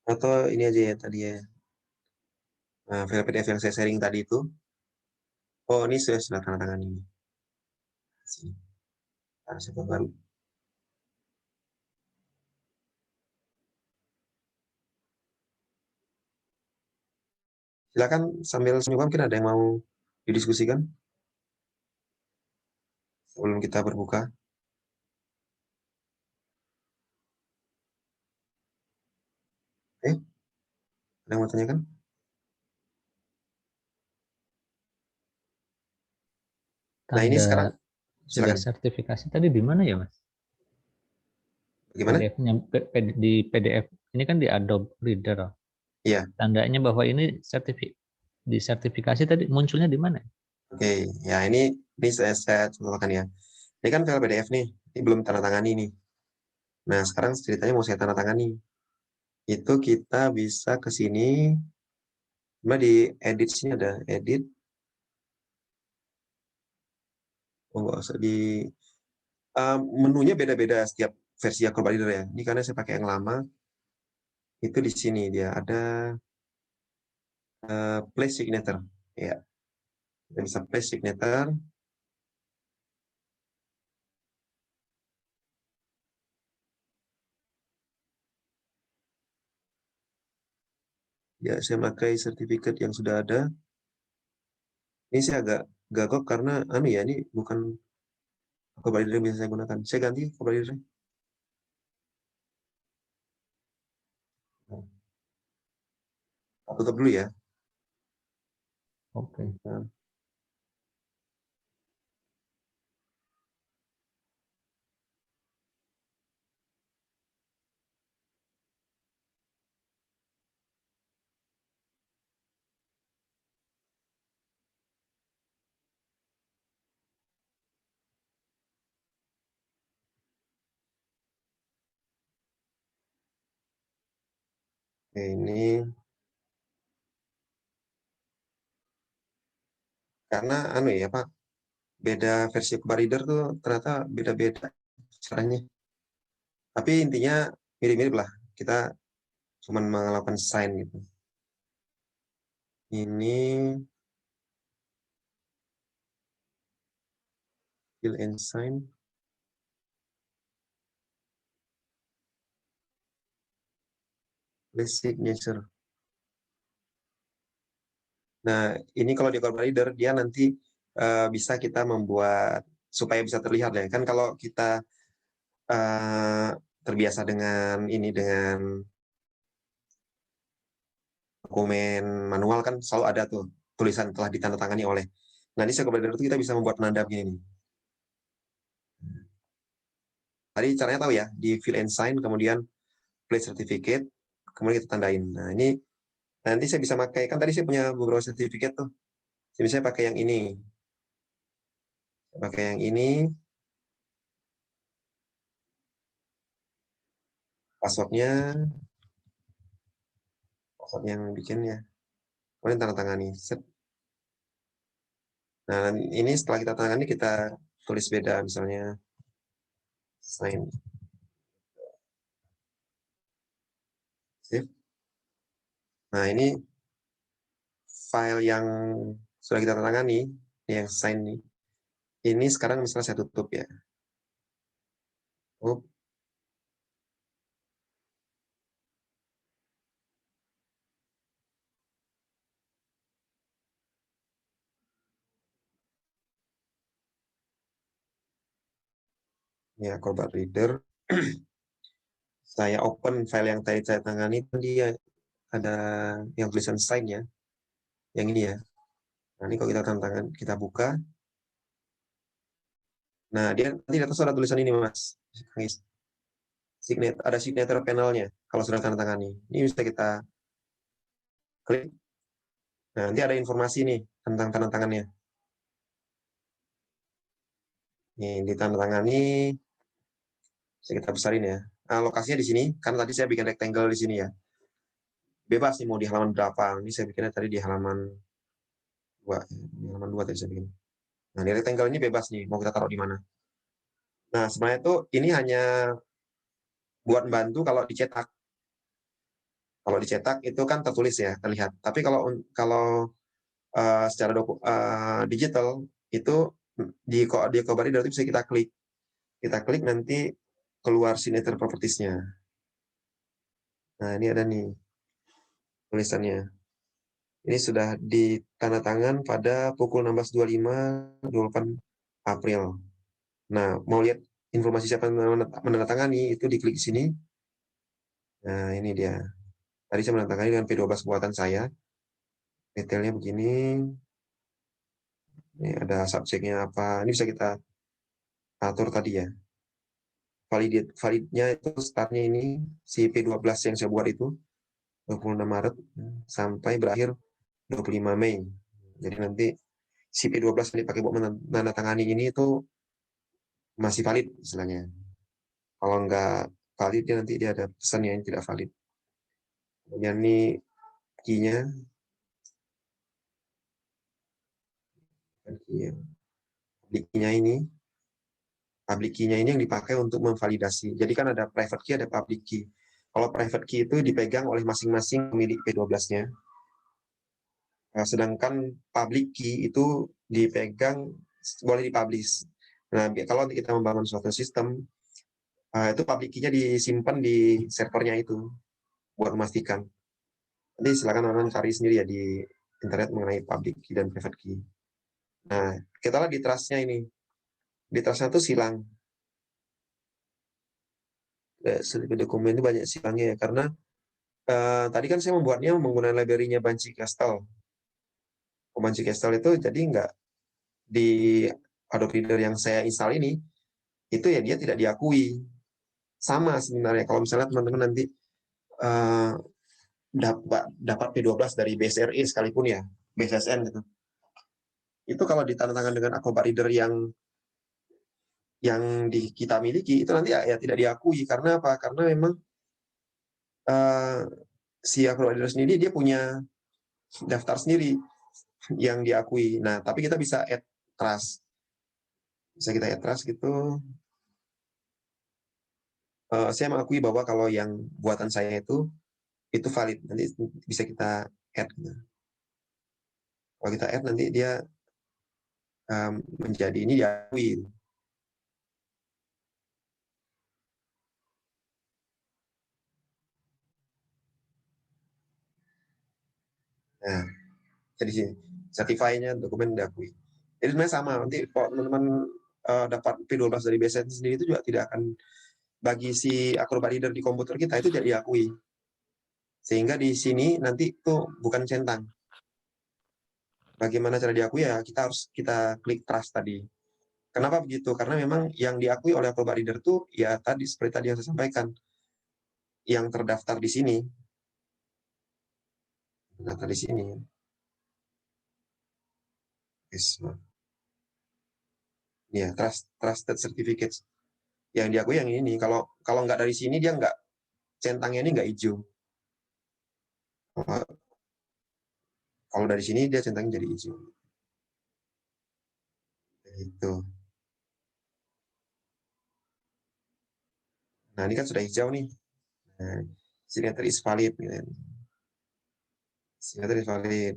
Atau ini aja ya tadi ya. Nah, file PDF yang saya sharing tadi itu. Oh, ini sudah tanda tangan ini. Harus baru. Silakan sambil senyum, mungkin ada yang mau didiskusikan sebelum kita berbuka. Ada yang mau tanyakan? Nah, ini sekarang sudah silakan. sertifikasi tadi di mana ya, Mas? Bagaimana? PDF-nya di PDF ini kan di Adobe Reader. Iya. Tandanya bahwa ini disertifikasi tadi munculnya di mana? Oke, ya ini Ini saya contohkan ya. Ini kan file PDF nih, ini belum tanda tangani nih. Nah, sekarang ceritanya mau saya tanda tangani. Itu kita bisa ke sini, cuma di edit sini ada edit. Oh, nggak usah di menunya beda-beda setiap versi Acrobat Reader ya. Ini karena saya pakai yang lama. Itu di sini dia ada place signature. Ya, kita bisa place signature. Ya, saya pakai sertifikat yang sudah ada. Ini saya agak gagap karena ya, ini bukan Acrobat Reader yang biasa saya gunakan. Saya ganti Acrobat Reader. Tutup dulu ya. Oke. Nah, ini karena ya Pak, beda versi Acrobat Reader tuh ternyata beda-beda caranya. Tapi intinya mirip-mirip lah. Kita cuma melakukan sign gitu. Ini fill and sign. Place signature. Nah, ini kalau di Acrobat Reader, dia nanti bisa kita membuat supaya bisa terlihat ya. Kan kalau kita terbiasa dengan dokumen manual kan selalu ada tuh tulisan telah ditandatangani oleh. Nah, di Acrobat Reader itu kita bisa membuat penanda begini nih. Tadi caranya tahu ya, di fill and sign, kemudian place certificate, kemudian kita tandain. Nah, ini nanti saya bisa pakai, kan tadi saya punya beberapa sertifikat tuh. Saya bisa pakai yang ini. Pakai yang ini, passwordnya yang bikinnya. Kemudian tanda tangani. Set. Nah, ini setelah kita tanda tangani, kita tulis beda, misalnya sign. Save. Nah, ini file yang sudah kita tanda tangani, yang sign nih. Ini sekarang misalnya saya tutup ya. Oh, ya, Acrobat Reader. Saya open file yang tadi saya tangani, dia ada yang tulisan sign ya. Yang ini ya. Nah, ini kalau kita tanda tangan, kita buka. Nah, dia nanti di atas ada tulisan ini, Mas. Ada signature panelnya kalau sudah tanda tangani. Ini bisa kita klik. Nah, nanti ada informasi nih tentang tanda tangannya. Nih, ditandatangani, bisa kita besarin ya. Nah, lokasinya di sini, karena tadi saya bikin rectangle di sini ya. Bebas nih mau di halaman berapa. Ini saya bikinnya tadi di halaman 2. Di halaman 2 tadi saya bikin. Nah, di rectangle ini bebas nih, mau kita taruh di mana. Nah, sebenarnya itu ini hanya buat bantu kalau dicetak. Kalau dicetak itu kan tertulis ya, terlihat. Tapi kalau secara digital itu di Acrobat Reader itu bisa kita klik. Kita klik nanti keluar signature properties-nya. Nah, ini ada nih tulisannya. Ini sudah ditandatangan pada pukul 16.25 28 April. Nah, mau lihat informasi siapa menandatangani itu diklik di sini. Nah, ini dia. Tadi saya menandatangani dengan P12 buatan saya. Detailnya begini. Ini ada subjeknya apa. Ini bisa kita atur tadi ya. Validnya itu startnya ini si P12 yang saya buat itu 26 Maret sampai berakhir 25 Mei. Jadi nanti si P12 yang dipakai buat menandatangani ini itu masih valid istilahnya. Kalau nggak valid, nanti dia ada pesan yang tidak valid. Kemudian ini key-nya. Public key-nya ini yang dipakai untuk memvalidasi. Jadi kan ada private key, ada public key. Kalau private key itu dipegang oleh masing-masing pemilik P12-nya. Sedangkan public key itu dipegang, boleh dipublish. Nah, kalau kita membangun suatu sistem, itu public key-nya disimpan di servernya itu, buat memastikan. Nanti silakan teman-teman cari sendiri ya di internet mengenai public key dan private key. Nah, kita lihat di trust-nya ini. Di trust-nya itu silang. Dokumen itu banyak silangnya ya, karena tadi kan saya membuatnya menggunakan library-nya Banshee Castle. Banshee Castle itu jadi nggak di Adobe Reader yang saya install ini, itu ya dia tidak diakui. Sama sebenarnya kalau misalnya teman-teman nanti dapat P12 dari BSRE sekalipun ya, BSSN gitu. Itu kalau ditandatangan dengan Acrobat Reader yang kita miliki, itu nanti ya tidak diakui. Karena apa? Karena memang si Acrobat Reader sendiri dia punya daftar sendiri yang diakui. Nah, tapi kita bisa add trust. Bisa kita add trust gitu. Saya mengakui bahwa kalau yang buatan saya itu valid. Nanti bisa kita add. Kalau kita add, nanti dia menjadi ini diakui. Nah, jadi sini certify-nya dokumen diakui. Jadi sebenarnya sama. Nanti kalau teman-teman dapat P12 dari BSN sendiri itu juga tidak akan, bagi si Acrobat Reader di komputer kita itu tidak diakui. Sehingga di sini nanti itu bukan centang. Bagaimana cara diakui ya, kita klik trust tadi. Kenapa begitu? Karena memang yang diakui oleh Acrobat Reader itu ya tadi seperti tadi yang saya sampaikan, yang terdaftar di sini. Terdaftar di sini. Yes. Ya, trusted certificates. Yang diakui yang ini. Kalau nggak dari sini dia nggak, centangnya ini nggak hijau. Kalau dari sini dia centangnya jadi hijau. Itu. Nah, ini kan sudah hijau nih. Nah, signature is valid. Signature is valid.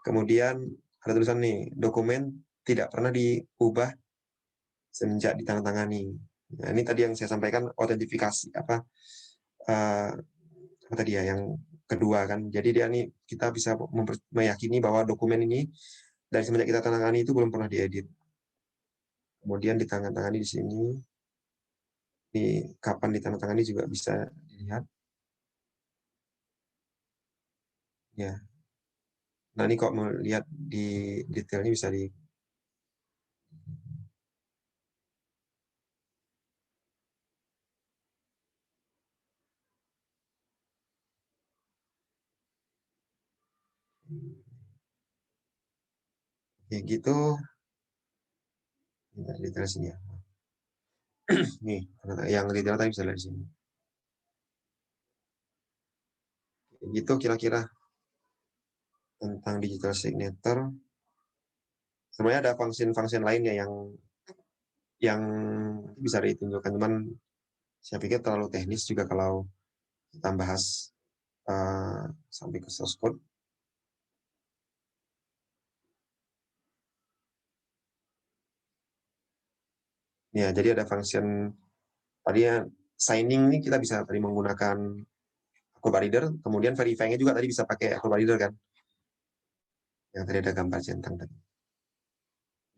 Kemudian ada tulisan nih, dokumen tidak pernah diubah semenjak ditandatangani. Nah, ini tadi yang saya sampaikan, autentifikasi apa tadi ya, yang kedua kan. Jadi dia nih, kita bisa meyakini bahwa dokumen ini dari semenjak kita tandatangani itu belum pernah diedit. Kemudian ditandatangani di sini. Ini kapan ditandatangani juga bisa dilihat. Ya. Nah, ini kok melihat di detailnya bisa di kayak gitu. Detail sini ya. Nih, yang detail tadi bisa lihat di sini. Gitu kira-kira tentang digital signature. Sebenarnya ada function lainnya yang bisa ditunjukkan, cuman saya pikir terlalu teknis juga kalau kita bahas sampai ke source code. Ya, jadi ada function tadinya signing ini kita bisa tadi menggunakan Acrobat Reader, kemudian verify-nya juga tadi bisa pakai Acrobat Reader kan. Yang tadi ada gambar centang tadi.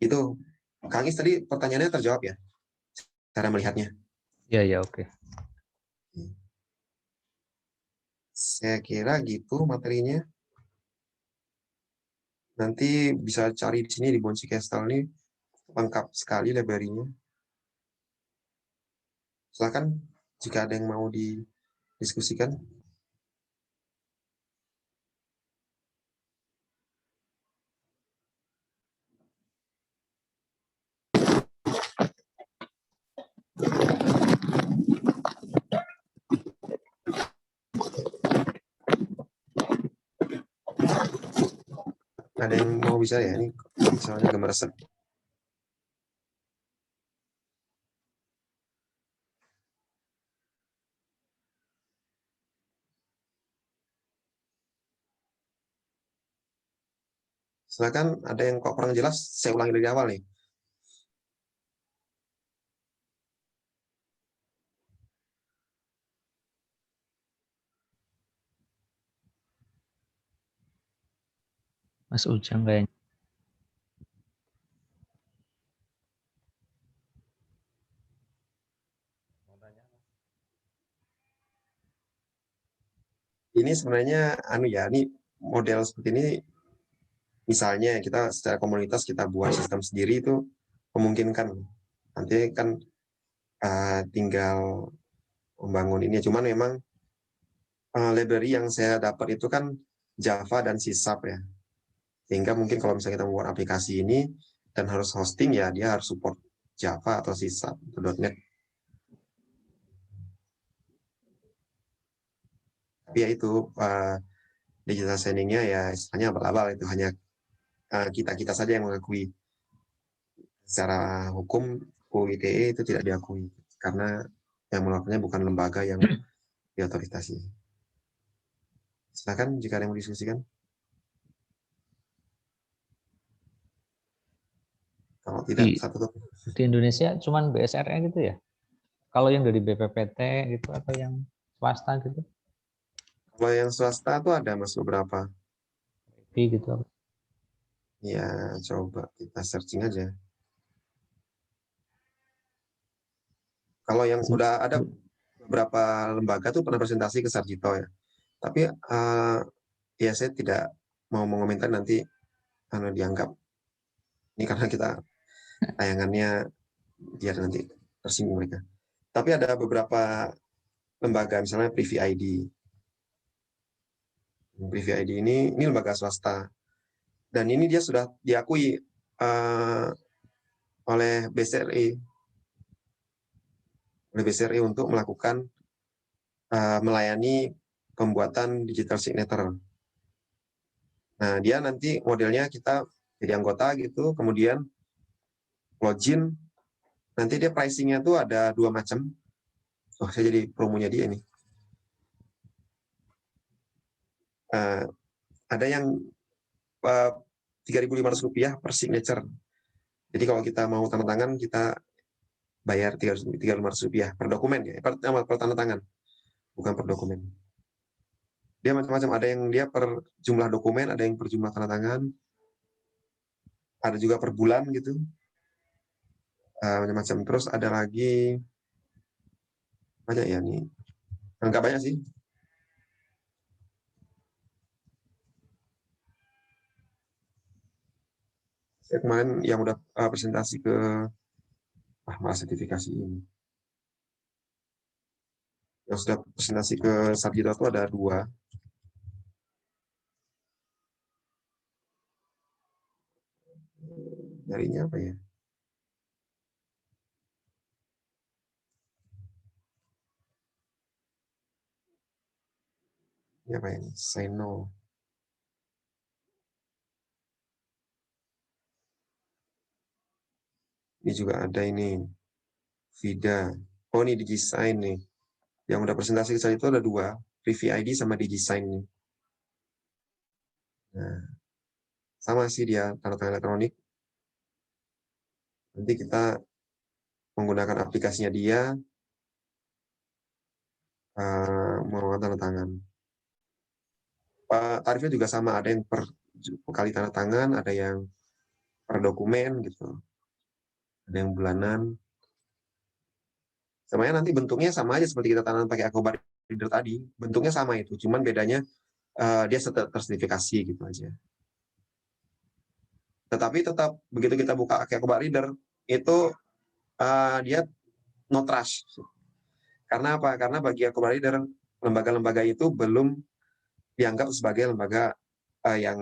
Itu, Kang Is tadi pertanyaannya terjawab ya? Cara melihatnya. Ya, ya, oke. Saya kira gitu materinya. Nanti bisa cari di sini di Banshee Castle ini, lengkap sekali library-nya. Silakan jika ada yang mau didiskusikan. Ada yang mau bisa ya? Ini misalnya gambar resep. Silakan, ada yang kok kurang jelas, saya ulangi dari awal nih. Mas Ujang kayaknya. Ini sebenarnya ini model seperti ini, misalnya kita secara komunitas kita buat sistem sendiri itu memungkinkan. Nanti kan tinggal membangun ini. Cuman memang library yang saya dapat itu kan Java dan C# ya. Sehingga mungkin kalau misalnya kita membuat aplikasi ini dan harus hosting, ya dia harus support Java atau C# atau .NET. Tapi ya itu digital signingnya ya istilahnya abal-abal, itu hanya kita saja yang mengakui. Secara hukum UITE itu tidak diakui karena yang melakukannya bukan lembaga yang diotorisasi. Silakan jika ada yang mau diskusikan. Kalau tidak, satu tuh. Di Indonesia cuman BSRE gitu ya? Kalau yang dari BPPT gitu atau yang swasta gitu? Kalau yang swasta tuh ada Mas beberapa. Gitu. Ya, coba kita searching aja. Kalau yang udah ada beberapa lembaga tuh pernah presentasi ke Sarjito ya. Tapi ya saya tidak mau mengomentari, nanti dianggap ini karena kita tayangannya biar nanti tersinggung mereka. Tapi ada beberapa lembaga, misalnya Privy ID. Privy ID ini lembaga swasta. Dan ini dia sudah diakui oleh BSRI. Oleh BSRI untuk melakukan melayani pembuatan digital signature. Nah, dia nanti modelnya kita jadi anggota gitu, kemudian login, nanti dia pricingnya tuh ada 2 macam. Oh, saya jadi promonya dia ini. Ada yang Rp3.500 per signature. Jadi kalau kita mau tanda tangan, kita bayar Rp3.500 per dokumen ya, per tanda tangan, bukan per dokumen. Dia macam-macam, ada yang dia per jumlah dokumen, ada yang per jumlah tanda tangan, ada juga per bulan gitu, macam-macam. Terus ada lagi banyak ya nih, enggak banyak sih. Saya kemarin yang udah presentasi ke malah sertifikasi ini. Yang sudah presentasi ke Sarjito itu ada 2. Nyarinya apa ya? Ini apa ini? Say no. Ini juga ada ini. Vida. Oh, ini DigiSign nih. Yang udah presentasi ke saya itu ada 2. Privy ID sama DigiSign nih. Nah, sama sih dia, tanda tangan elektronik. Nanti kita menggunakan aplikasinya dia, melakukan tanda tangan. Tarifnya juga sama, ada yang per kali tanda tangan, ada yang per dokumen gitu, ada yang bulanan. Sebenarnya nanti bentuknya sama aja seperti kita tanda tangan pakai Acrobat Reader tadi, bentuknya sama itu, cuman bedanya dia tersertifikasi gitu aja. Tetapi tetap begitu kita buka Acrobat Reader itu dia no trust. Karena apa? Karena bagi Acrobat Reader, lembaga-lembaga itu belum dianggap sebagai lembaga yang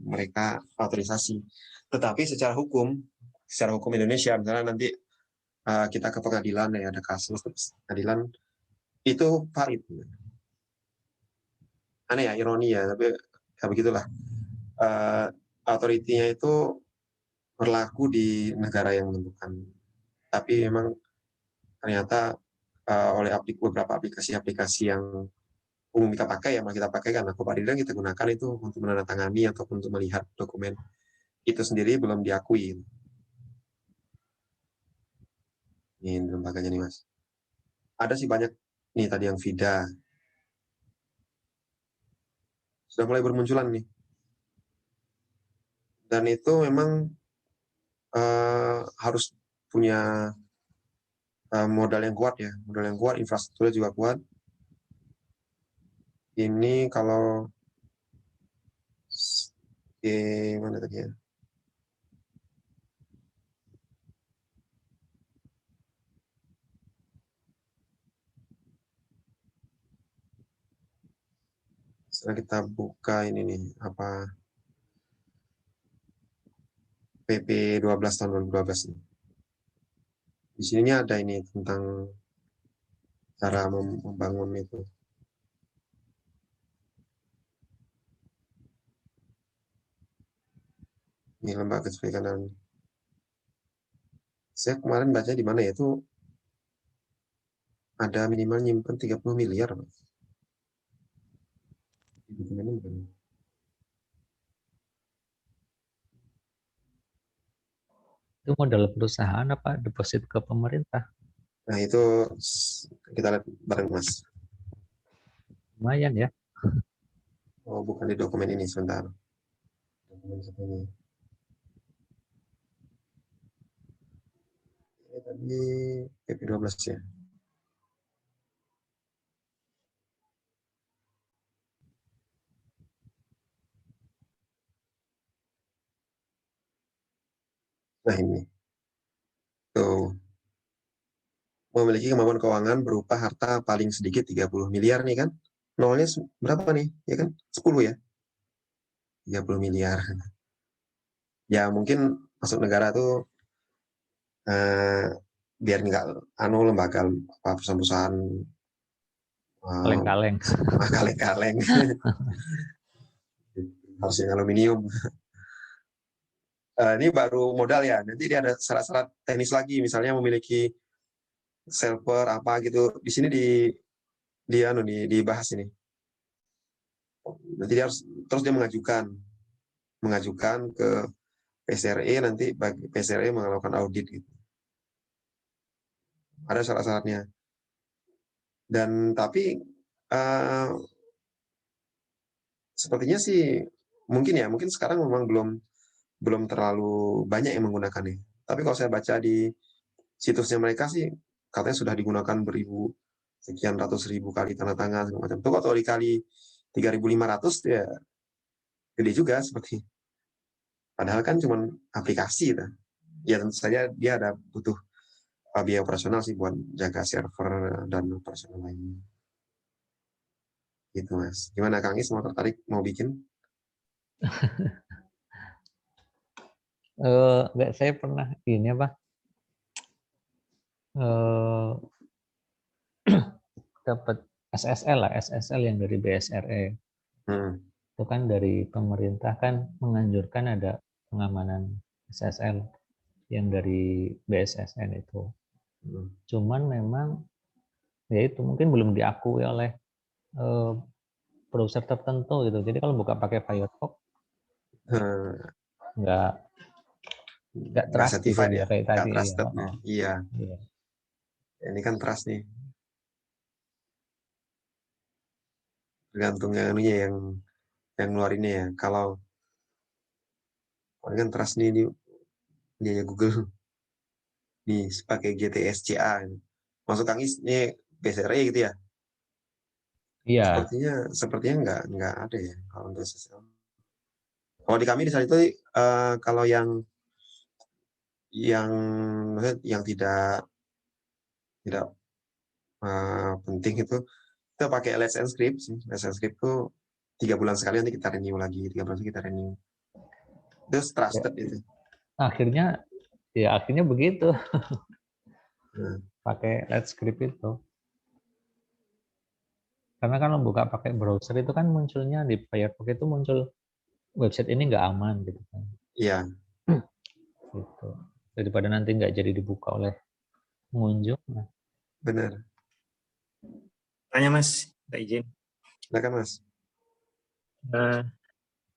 mereka autorisasi. Tetapi secara hukum Indonesia, misalnya nanti kita ke pengadilan ya, ada kasus pengadilan itu valid. Aneh ya, ironi ya, tapi ya begitulah. authority-nya itu berlaku di negara yang menentukan. Tapi memang ternyata oleh beberapa aplikasi-aplikasi yang umum kita pakai, yang kita pakai karena Copad Reader kita gunakan itu untuk menandatangani ataupun untuk melihat dokumen itu sendiri belum diakui. Ini lembaganya nih Mas. Ada sih banyak nih tadi yang VIDA. Sudah mulai bermunculan nih. Dan itu memang harus punya modal yang kuat ya, modal yang kuat, infrastrukturnya juga kuat. Ini kalau mana tadi ya? Setelah kita buka ini nih, apa PP 12 tahun 2012 nih. Di sini ada ini tentang cara membangun itu. Ini lembaga perikanan. Saya kemarin baca di mana ya, itu ada minimal nyimpen 30 miliar. Itu modal perusahaan apa deposit ke pemerintah? Nah itu kita lihat bareng Mas. Lumayan ya. Oh bukan di dokumen ini, sebentar. Dokumen satunya. Ini tadi PP 12 ya. Nah ini. Tuh. Memiliki kemampuan keuangan berupa harta paling sedikit 30 miliar nih kan. Nolnya berapa nih? Ya kan? 10 ya? 30 miliar. Ya mungkin masuk negara tuh biar nggak lembaga apa perusahaan-perusahaan Kaleng-kaleng. kaleng-kaleng harus yang aluminium. Ini baru modal ya. Nanti dia ada syarat-syarat teknis lagi, misalnya memiliki server apa gitu. Di sini dibahas ini. Nanti dia harus terus dia mengajukan ke PSRE, nanti bagi PSRE melakukan audit gitu. Ada syarat-syaratnya. Dan tapi sepertinya sih mungkin sekarang memang belum terlalu banyak yang menggunakannya. Tapi kalau saya baca di situsnya mereka sih katanya sudah digunakan sekian ratus ribu kali tanda tangan segala macam. Itu kalau dikali 3.500 ya gede juga seperti. Padahal kan cuma aplikasi gitu. Ya tentu saja dia ada butuh biaya operasional sih buat jaga server dan operasional lainnya. Gitu Mas. Gimana Kang Is, mau tertarik mau bikin? Enggak, saya pernah ini apa? Dapat SSL lah, SSL yang dari BSRE. Itu kan dari pemerintah kan menganjurkan ada pengamanan SSL yang dari BSSN itu. Cuman memang ya itu mungkin belum diakui oleh browser tertentu gitu. Jadi kalau buka pakai Firefox nggak Nggak trust gitu certified ya ya, kayak nggak tadi ya. trusted ya. Iya. Iya. Ini kan trust nih. Tergantung yang ininya yang ngeluarinnya ya. Kalau kan trust nih ini punyanya Google nih pakai GTSCA. Masuk Kang Is nih BSRE gitu ya. Iya. Sepertinya nggak ada ya kalau untuk SSL. Kalau di kami di saat itu kalau yang tidak penting itu kita pakai Let's Encrypt sih. Let's Encrypt itu 3 bulan sekali nanti kita renew lagi, 3 bulan sekali kita renew. Itu trusted Ya, itu. akhirnya begitu. Pakai Let's Script itu. Karena kan buka pakai browser itu kan munculnya di Firefox itu muncul website ini nggak aman gitu kan. Iya. Gitu. Daripada nanti nggak jadi dibuka oleh pengunjung. Benar. Tanya Mas, tak izin. Silakan Mas.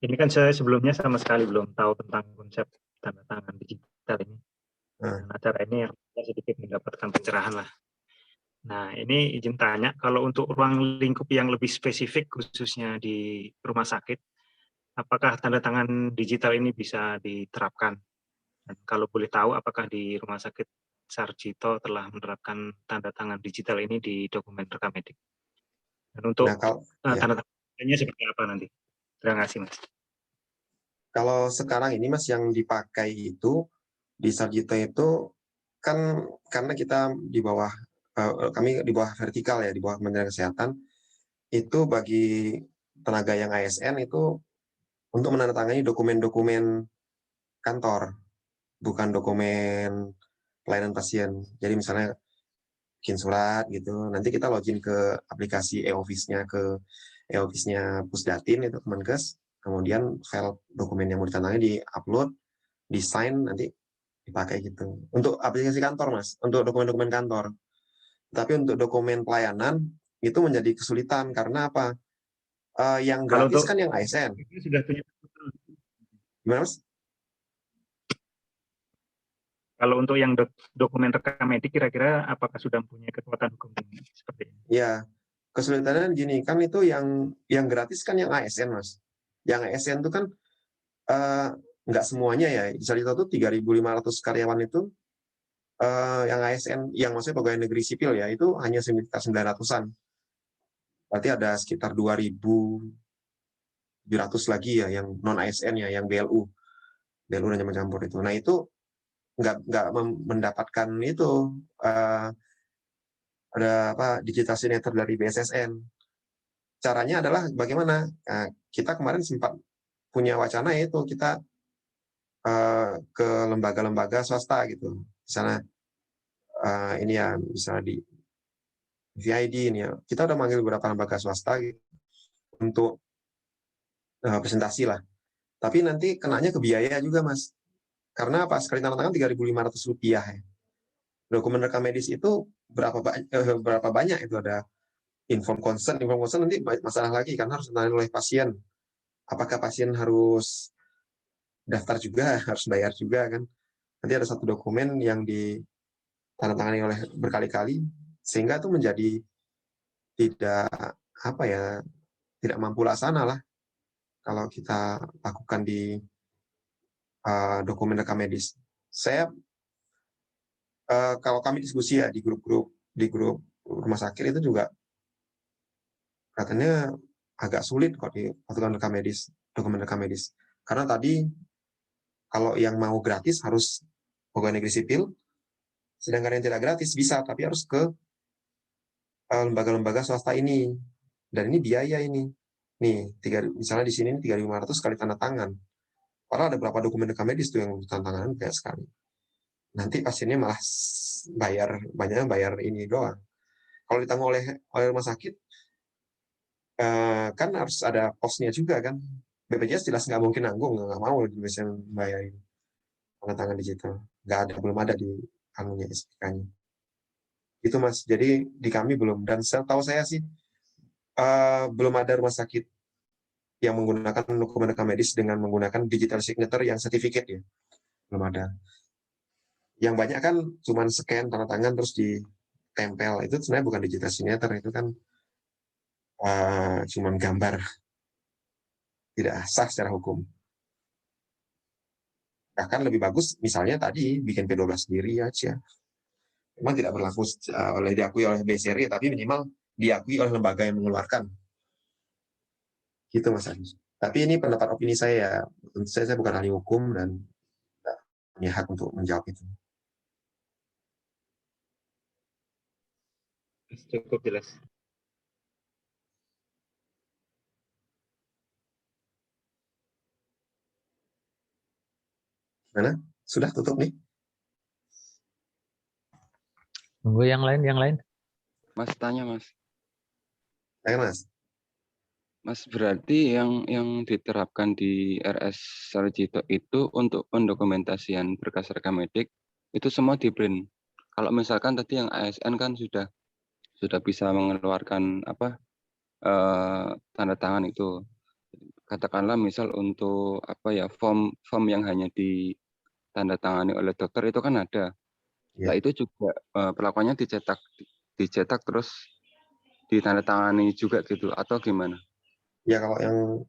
Ini kan saya sebelumnya sama sekali belum tahu tentang konsep tanda tangan digital ini. Dan acara ini sedikit mendapatkan pencerahan lah. Nah, ini izin tanya, kalau untuk ruang lingkup yang lebih spesifik khususnya di rumah sakit, apakah tanda tangan digital ini bisa diterapkan? Dan kalau boleh tahu, apakah di rumah sakit Sarjito telah menerapkan tanda tangan digital ini di dokumen rekam medik? Dan untuk tanda tangannya seperti apa nanti? Terima kasih, Mas. Kalau sekarang ini Mas yang dipakai itu di Sarjito itu kan karena kita di bawah kami di bawah vertikal ya, di bawah Kementerian Kesehatan, itu bagi tenaga yang ASN itu untuk menandatangani dokumen-dokumen kantor, bukan dokumen pelayanan pasien. Jadi misalnya bikin surat gitu, nanti kita login ke aplikasi e-office-nya, ke e-office-nya Pusdatin itu Kemenkes, kemudian file dokumen yang mau ditandatangani di-upload, di-sign, nanti dipakai gitu. Untuk aplikasi kantor, Mas, untuk dokumen-dokumen kantor. Tapi untuk dokumen pelayanan itu menjadi kesulitan karena apa? Yang gratis kan yang ASN. Sudah punya. Gimana, Mas? Kalau untuk yang dokumen rekam medik, kira-kira apakah sudah punya kekuatan hukum seperti ini? Ya, kesulitannya gini, kan itu yang gratis kan yang ASN, Mas. Yang ASN itu kan nggak semuanya ya. Di Sarjito itu 3.500 karyawan itu yang ASN, yang maksudnya pegawai negeri sipil ya, itu hanya sekitar 900-an. Berarti ada sekitar 2.700 lagi ya yang non ASN ya, yang BLU dan campur itu. Nah itu nggak mendapatkan itu ada digital signature dari BSSN. Caranya adalah bagaimana? Nah, kita kemarin sempat punya wacana yaitu kita ke lembaga-lembaga swasta gitu. Misalnya ini ya, misalnya di VID ini ya, kita udah manggil beberapa lembaga swasta gitu, untuk presentasi lah. Tapi nanti kenanya ke biaya juga, Mas. Karena apa? Sekali tanda tangan Rp3.500 ya. Dokumen rekam medis itu berapa banyak itu ada inform consent nanti masalah lagi karena harus ditangani oleh pasien. Apakah pasien harus daftar juga, harus bayar juga kan? Nanti ada satu dokumen yang ditandatangani oleh berkali-kali sehingga itu menjadi tidak tidak mampu laksana lah kalau kita lakukan di dokumen rekam medis. Saya kalau kami diskusi ya di grup rumah sakit itu juga katanya agak sulit kok di dokumen rekam medis. Karena tadi kalau yang mau gratis harus pegawai negeri sipil, sedangkan yang tidak gratis bisa, tapi harus ke lembaga-lembaga swasta ini. Dan ini biaya ini. Nih, misalnya di sini 3.500 kali tanda tangan. Padahal ada berapa dokumen rekam medis tuh yang tanda tangan kayak sekali. Nanti pasiennya malah bayar ini doang. Kalau ditanggung oleh rumah sakit, kan harus ada posnya juga kan. BPJS jelas nggak mungkin nanggung, nggak mau bisa bayarin tanda tangan digital. Nggak ada, belum ada di anunya SPK-nya. Itu Mas, jadi di kami belum. Dan setahu saya sih, belum ada rumah sakit yang menggunakan dokumen rekam medis dengan menggunakan digital signature yang sertifikat ya. Belum ada. Yang banyak kan cuma scan tanda tangan terus ditempel. Itu sebenarnya bukan digital signature, itu kan cuma gambar. Tidak sah secara hukum. Bahkan lebih bagus misalnya tadi bikin P12 sendiri aja. Memang tidak berlaku diakui oleh BSRI, tapi minimal diakui oleh lembaga yang mengeluarkan. Gitu Mas Agus. Tapi ini pendapat opini saya. Tentu saya bukan ahli hukum dan tidak punya hak untuk menjawab itu. Cukup jelas. Mana? Sudah tutup nih? Tunggu yang lain. Mas tanya Mas. Saya Mas. Mas, berarti yang diterapkan di RS Sarjito itu untuk pendokumentasian berkas rekam medik itu semua di print. Kalau misalkan tadi yang ASN kan sudah bisa mengeluarkan tanda tangan itu. Katakanlah misal untuk form yang hanya ditandatangani oleh dokter itu kan ada. Nah, itu juga perlakuannya dicetak terus ditandatangani juga gitu atau gimana? Ya kalau yang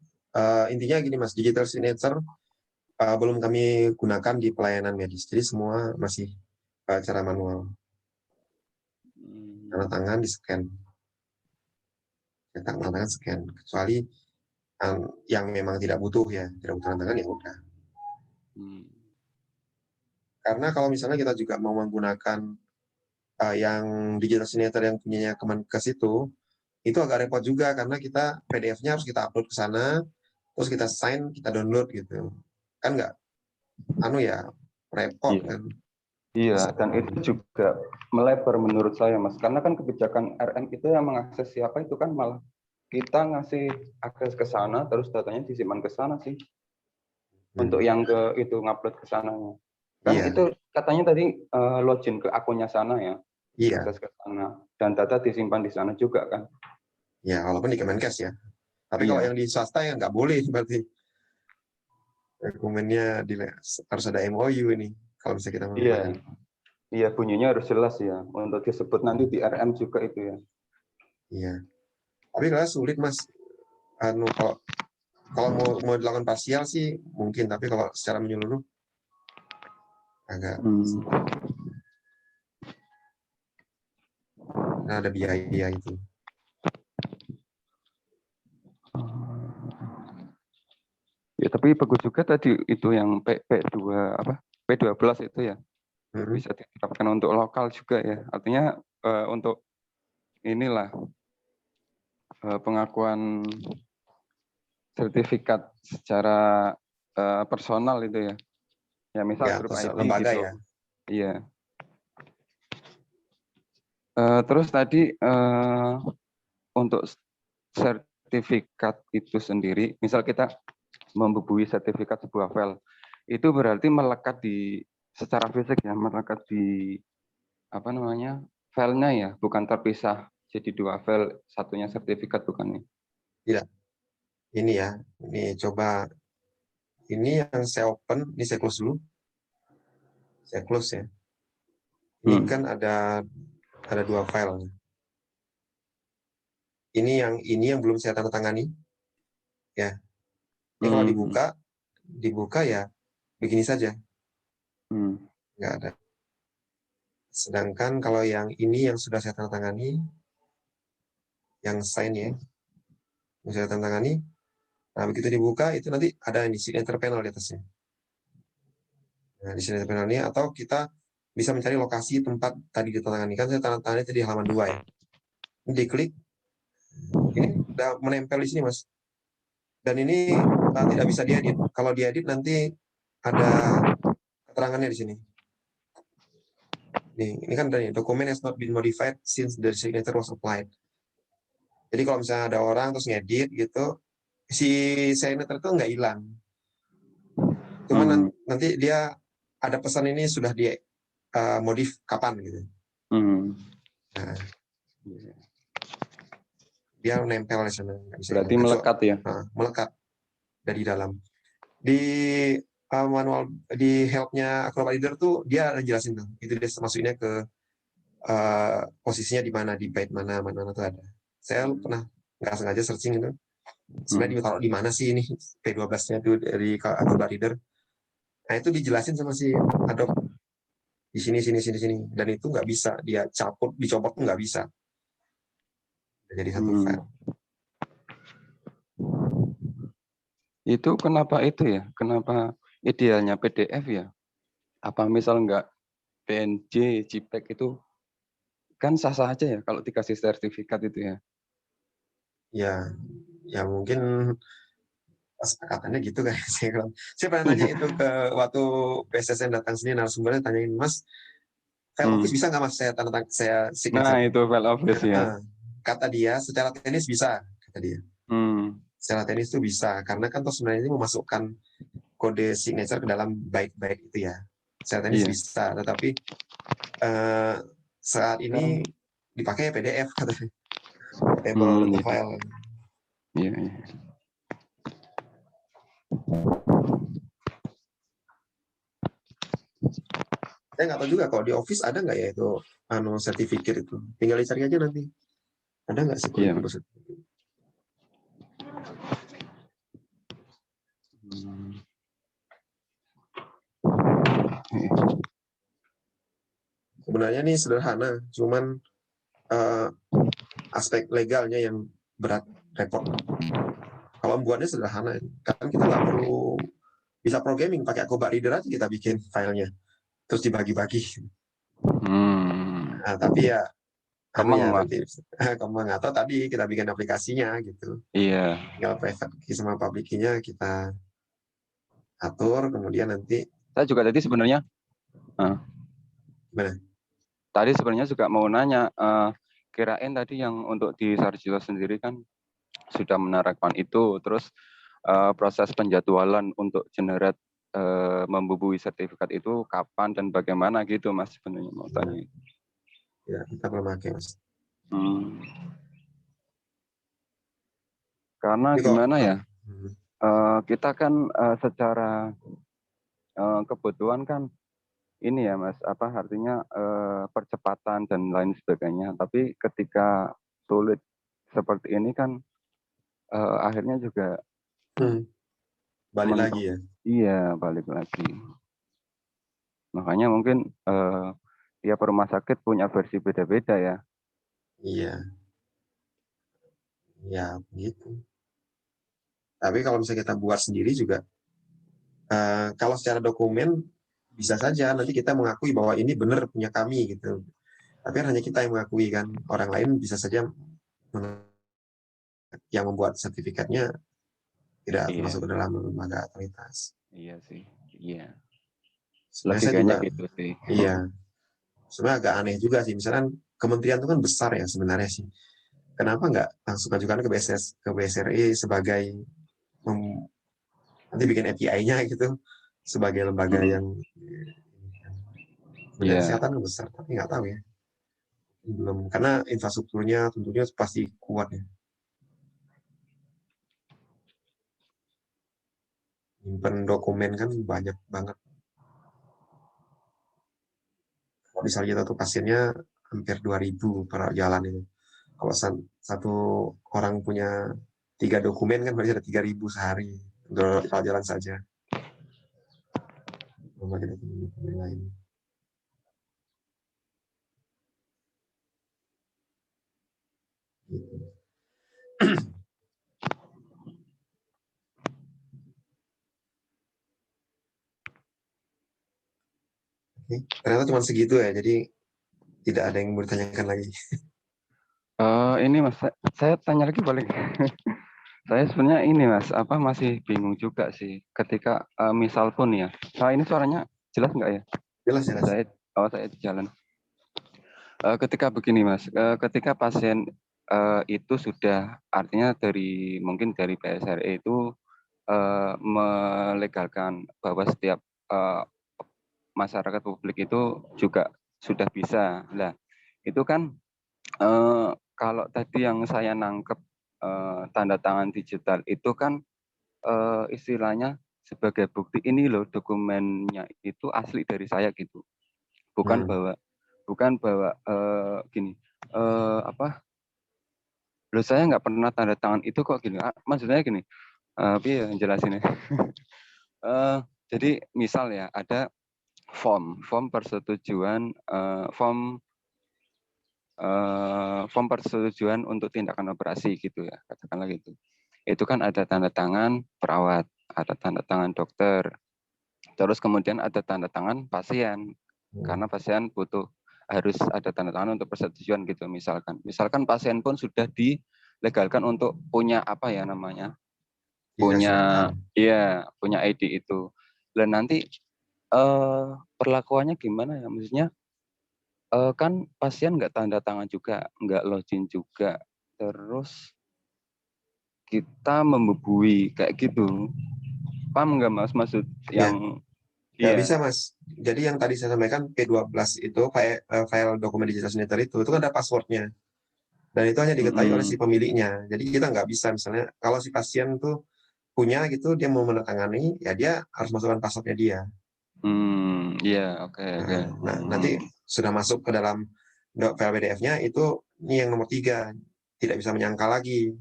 intinya gini Mas, digital signature belum kami gunakan di pelayanan medis. Jadi semua masih cara manual. Tanda tangan di scan. Cetak tanda tangan scan. Kecuali yang memang tidak butuh tidak butuh tanda tangan ya udah. Karena kalau misalnya kita juga mau menggunakan yang digital signature yang punyanya Kemenkes itu agak repot juga karena kita PDF-nya harus kita upload ke sana, terus kita sign, kita download gitu. Kan nggak, repot kan. Iya, dan itu juga melebar menurut saya, Mas. Karena kan kebijakan RM itu yang mengakses siapa itu kan malah kita ngasih akses ke sana, terus datanya disimpan ke sana sih. Untuk yang itu ngupload ke sananya. Kan itu katanya tadi login ke akunnya sana ya. Akses ke sana. Dan data disimpan di sana juga kan. Ya, walaupun di Kemenkes ya. Tapi kalau yang di swasta ya nggak boleh berarti. Dokumennya harus ada MOU ini. Kalau bisa kita melakukan. Iya, bunyinya harus jelas ya. Untuk disebut nanti di RM juga itu ya. Iya. Tapi kalau sulit Mas. Kalau mau dilakukan parsial sih mungkin. Tapi kalau secara menyeluruh agak ada biaya itu. Ya, tapi bagus juga tadi itu yang P12 itu ya. Bisa diterapkan untuk lokal juga ya. Artinya untuk inilah pengakuan sertifikat secara personal itu ya. Ya misal grup ID lembaga gitu. Ya. Iya. Terus tadi untuk sertifikat itu sendiri, misal kita membubui sertifikat sebuah file, itu berarti melekat secara fisik ya, melekat di filenya ya, bukan terpisah jadi 2 file, satunya sertifikat bukan nih? Tidak. Ini ya, ini coba, ini yang saya open, ini saya close dulu. Saya close ya. Ini kan ada 2 file. Ini yang belum saya tanda tangani. Ya. Ini kalau dibuka ya begini saja. Nggak ada. Sedangkan kalau yang ini yang sudah saya tanda tangani, yang sign ya, yang saya tanda tangani, nah begitu dibuka itu nanti ada ini signature panel di atasnya. Nah di signature panel ini atau kita bisa mencari lokasi tempat tadi ditandatangani. Kan saya tanda tangani tadi halaman 2 ya. Ini diklik, ini udah menempel di sini Mas. Dan ini tidak bisa diedit. Kalau diedit nanti ada keterangannya di sini. Ini kan dari dokumen has not been modified since the signature was applied. Jadi kalau misalnya ada orang terus ngedit gitu, si signature itu nggak hilang. Cuman nanti dia ada pesan ini sudah di modif kapan gitu. Nah, dia nempel di sana. Berarti melekat ya? Melekat dari dalam. Di manual di help-nya Acrobat Reader tuh dia ada jelasin tuh. Itu dia masukinnya ke posisinya di mana, di byte mana tuh ada. Saya pernah nggak sengaja searching itu. Sebenarnya ditaruh di mana sih ini P12-nya tuh dari Acrobat Reader. Nah itu dijelasin sama si Adobe di sini. Dan itu nggak bisa dia dicopot tuh nggak bisa. Jadi satu file. Itu kenapa itu ya? Kenapa idealnya PDF ya? Apa misal nggak PNG, JPEG itu kan sah-sah aja ya kalau dikasih sertifikat itu ya? Ya mungkin kesepakatannya gitu kan. Saya pernah tanya itu ke waktu PSSN datang sini, narasumbernya tanyain, Mas, file office bisa nggak Mas saya tanda tangan, saya signature? Nah itu file office ya. Kata dia secara teknis bisa, kata dia. Secara teknis itu bisa, karena kan toh sebenarnya ini memasukkan kode signature ke dalam byte-byte itu ya. Secara teknis bisa, tetapi saat ini dipakai PDF katanya. Table data file. Iya. Saya nggak tahu juga kalau di Office ada nggak ya itu sertifikat itu. Tinggal dicari aja nanti. Ada nggak sih kurikulum sertifikat? Sebenarnya ini sederhana, cuman aspek legalnya yang berat, repot. Kalau membuatnya sederhana, kan kita nggak perlu bisa programming, pakai Acrobat Reader aja kita bikin filenya, terus dibagi-bagi. Nah, tapi ya, nanti kemang atau tadi kita bikin aplikasinya gitu. Iya. Tinggal private key sama public key-nya kita atur, kemudian nanti. Saya juga tadi sebenarnya. Gimana? Tadi sebenarnya juga mau nanya, kirain tadi yang untuk di Sarjito sendiri kan sudah menerapkan itu, terus proses penjadwalan untuk generate membubuhi sertifikat itu kapan dan bagaimana gitu, Mas, sebenarnya mau tanya. Ya, kita belum pakai, Mas. Karena gimana ya, kita kan secara kebutuhan kan ini ya, Mas, artinya percepatan dan lain sebagainya. Tapi ketika sulit seperti ini kan akhirnya juga balik lagi ya. Iya, balik lagi. Makanya mungkin tiap rumah sakit punya versi beda-beda ya. Iya. Ya, begitu. Tapi kalau misalnya kita buat sendiri juga, kalau secara dokumen bisa saja nanti kita mengakui bahwa ini benar punya kami gitu. Tapi hanya kita yang mengakui kan, orang lain bisa saja yang membuat sertifikatnya tidak masuk ke dalam lembaga otoritas. Iya sih, iya. Sebenarnya saya juga, gitu sih. Iya. Sebenarnya agak aneh juga sih, misalkan kementerian itu kan besar ya sebenarnya sih. Kenapa nggak langsung ajukan ke BSRI sebagai nanti bikin API-nya gitu sebagai lembaga yang kesehatan kan besar, tapi nggak tahu ya. Belum, karena infrastrukturnya tentunya pasti kuat ya. Nyimpen dokumen kan banyak banget. Kalau misalnya kita tuh pasiennya hampir 2.000 per jalan itu. Kalau satu orang punya 3 dokumen kan berarti ada 3.000 sehari untuk jalan saja. Belum ada dokumen lain. Gitu. Ternyata cuma segitu ya, jadi tidak ada yang mau ditanyakan lagi. Ini Mas, saya tanya lagi balik. Saya sebenarnya ini Mas, masih bingung juga sih. Ketika misal pun ya, ini suaranya jelas nggak ya? Jelas. Saya di jalan. Ketika begini Mas, ketika pasien itu sudah artinya mungkin dari BSRI itu melegalkan bahwa setiap masyarakat publik itu juga sudah bisa. Nah, itu kan kalau tadi yang saya nangkep tanda tangan digital itu kan istilahnya sebagai bukti ini loh dokumennya itu asli dari saya gitu. Bukan bahwa gini loh saya nggak pernah tanda tangan itu kok gini. Maksudnya gini, tapi jelasin ya. Jadi misal ya ada form persetujuan form persetujuan untuk tindakan operasi gitu ya, katakanlah gitu. Itu kan ada tanda tangan perawat, ada tanda tangan dokter, terus kemudian ada tanda tangan pasien, karena pasien harus ada tanda tangan untuk persetujuan gitu misalkan. Misalkan pasien pun sudah dilegalkan untuk punya punya ID itu. Dan nanti perlakuannya gimana ya? Maksudnya kan pasien nggak tanda tangan juga, nggak login juga, terus kita membubui kayak gitu. Paham nggak Mas maksud yang Ya bisa Mas. Jadi yang tadi saya sampaikan P12 itu file dokumen digital signature itu kan ada passwordnya. Dan itu hanya diketahui oleh si pemiliknya. Jadi kita nggak bisa misalnya kalau si pasien tuh punya gitu dia mau menandatangani ya dia harus masukkan passwordnya dia. Oke. Nah, nanti sudah masuk ke dalam file PDF-nya itu ini yang nomor 3 tidak bisa menyangkal lagi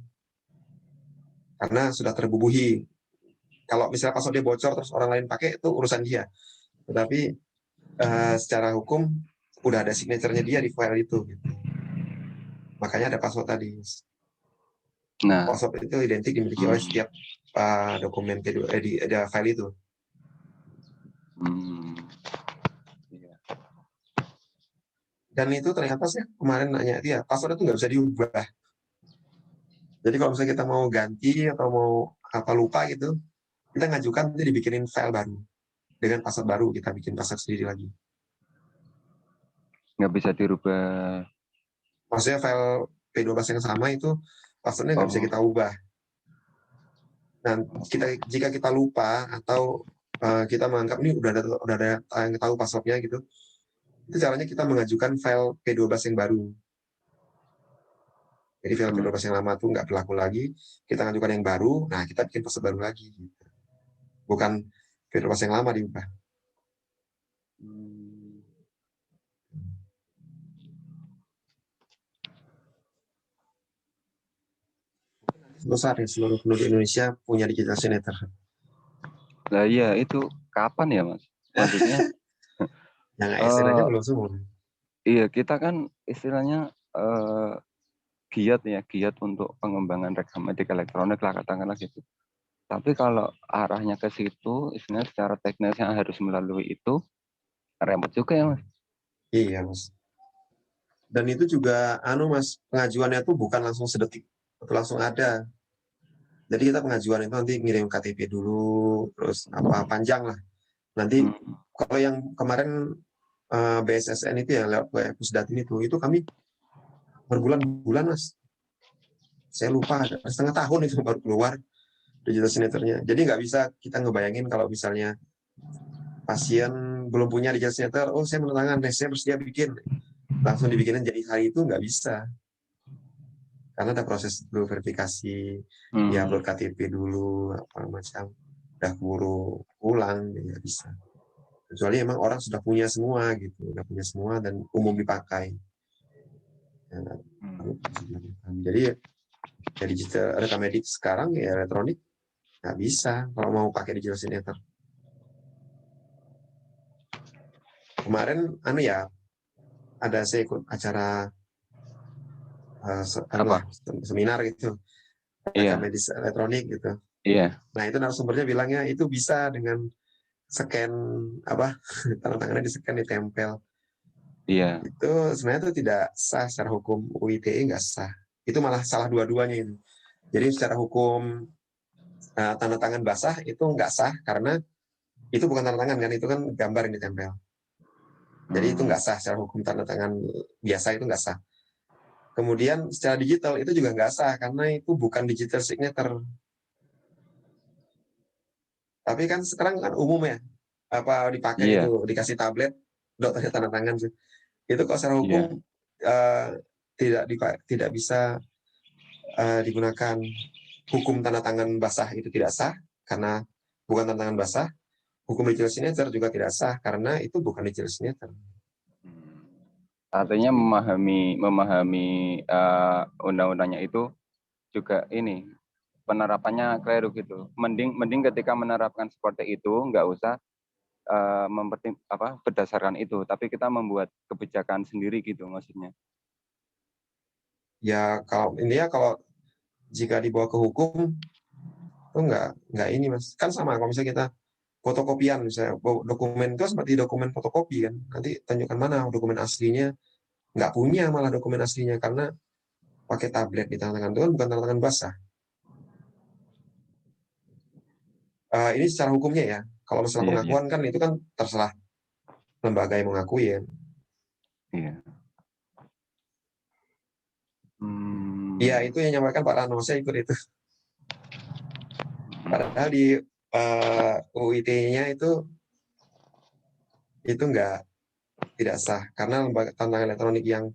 karena sudah terbubuhi. Kalau misalnya password dia bocor terus orang lain pakai itu urusan dia. Tetapi secara hukum udah ada signature-nya dia di file itu. Gitu. Makanya ada password tadi. Nah, password itu identik dimiliki oleh setiap dokumen di file itu. Dan itu ternyata sih kemarin nanya dia password itu nggak bisa diubah. Jadi kalau misalnya kita mau ganti atau mau lupa gitu, kita ngajukan nanti dibikinin file baru dengan password baru, kita bikin password sendiri lagi. Nggak bisa dirubah. Maksudnya file P12 yang sama itu passwordnya nggak bisa kita ubah. Dan jika kita lupa atau kita menganggap ini udah ada yang tahu passwordnya gitu, itu caranya kita mengajukan file P12 yang baru. Jadi file P12 yang lama tuh nggak berlaku lagi, kita ngajukan yang baru, nah kita bikin password baru lagi. Gitu. Bukan P12 yang lama diubah. Besar ya seluruh penduduk Indonesia punya digital signature. Nah iya itu kapan ya Mas? Maksudnya yang ASN aja belum semua. Iya kita kan istilahnya giat untuk pengembangan rekam medik elektronik lah katakanlah gitu. Tapi kalau arahnya ke situ, istilahnya secara teknis yang harus melalui itu repot juga ya Mas. Iya Mas. Dan itu juga Mas, pengajuannya tuh bukan langsung sedetik atau langsung ada. Jadi kita pengajuan itu nanti ngirim KTP dulu, terus panjang lah. Nanti kalau yang kemarin BSSN itu ya lewat Pusdatin itu kami berbulan-bulan Mas. Saya lupa ada setengah tahun itu baru keluar digital signature-nya. Jadi nggak bisa kita ngebayangin kalau misalnya pasien belum punya digital signature, oh saya menandatangani, saya bersedia bikin. Langsung dibikinin jadi hari itu nggak bisa. Karena ada proses dulu verifikasi, ya upload KTP dulu, apa macam, udah keburu pulang, ya bisa. Kecuali emang orang sudah punya semua gitu, udah punya semua dan umum dipakai. Ya, jadi ya digital rekam medik sekarang ya elektronik nggak bisa kalau mau pakai digital signature. Kemarin ada saya ikut acara seminar gitu, rekam medis elektronik gitu. Iya. Nah itu narasumbernya bilangnya itu bisa dengan scan tanda tangannya di scan ditempel. Iya. Itu sebenarnya itu tidak sah secara hukum UITE nggak sah. Itu malah salah dua-duanya itu. Jadi secara hukum tanda tangan basah itu nggak sah karena itu bukan tanda tangan kan, itu kan gambar yang ditempel. Jadi itu nggak sah secara hukum, tanda tangan biasa itu nggak sah. Kemudian secara digital itu juga nggak sah karena itu bukan digital signature. Tapi kan sekarang kan umum ya, dipakai itu dikasih tablet, dokternya tanda tangan sih. Itu kalau secara hukum tidak bisa digunakan. Hukum tanda tangan basah itu tidak sah karena bukan tanda tangan basah. Hukum digital signature juga tidak sah karena itu bukan digital signature. Artinya memahami undang-undangnya itu juga ini penerapannya keliru gitu. Mending ketika menerapkan seperti itu nggak usah berdasarkan itu, tapi kita membuat kebijakan sendiri gitu maksudnya. Ya kalau jika dibawa ke hukum itu nggak ini Mas. Kan sama kalau misalnya kita fotokopian misalnya dokumen itu seperti dokumen fotokopi kan. Nanti tunjukkan mana dokumen aslinya, nggak punya malah dokumen aslinya karena pakai tablet di tangan itu kan bukan tanda tangan basah. Ini secara hukumnya ya. Kalau masalah pengakuan kan itu kan terserah lembaga yang mengakui ya. Iya. Iya itu yang nyampaikan Pak Rano, saya ikut itu. Padahal di UIT-nya itu tidak sah karena lembaga tanda tangan elektronik yang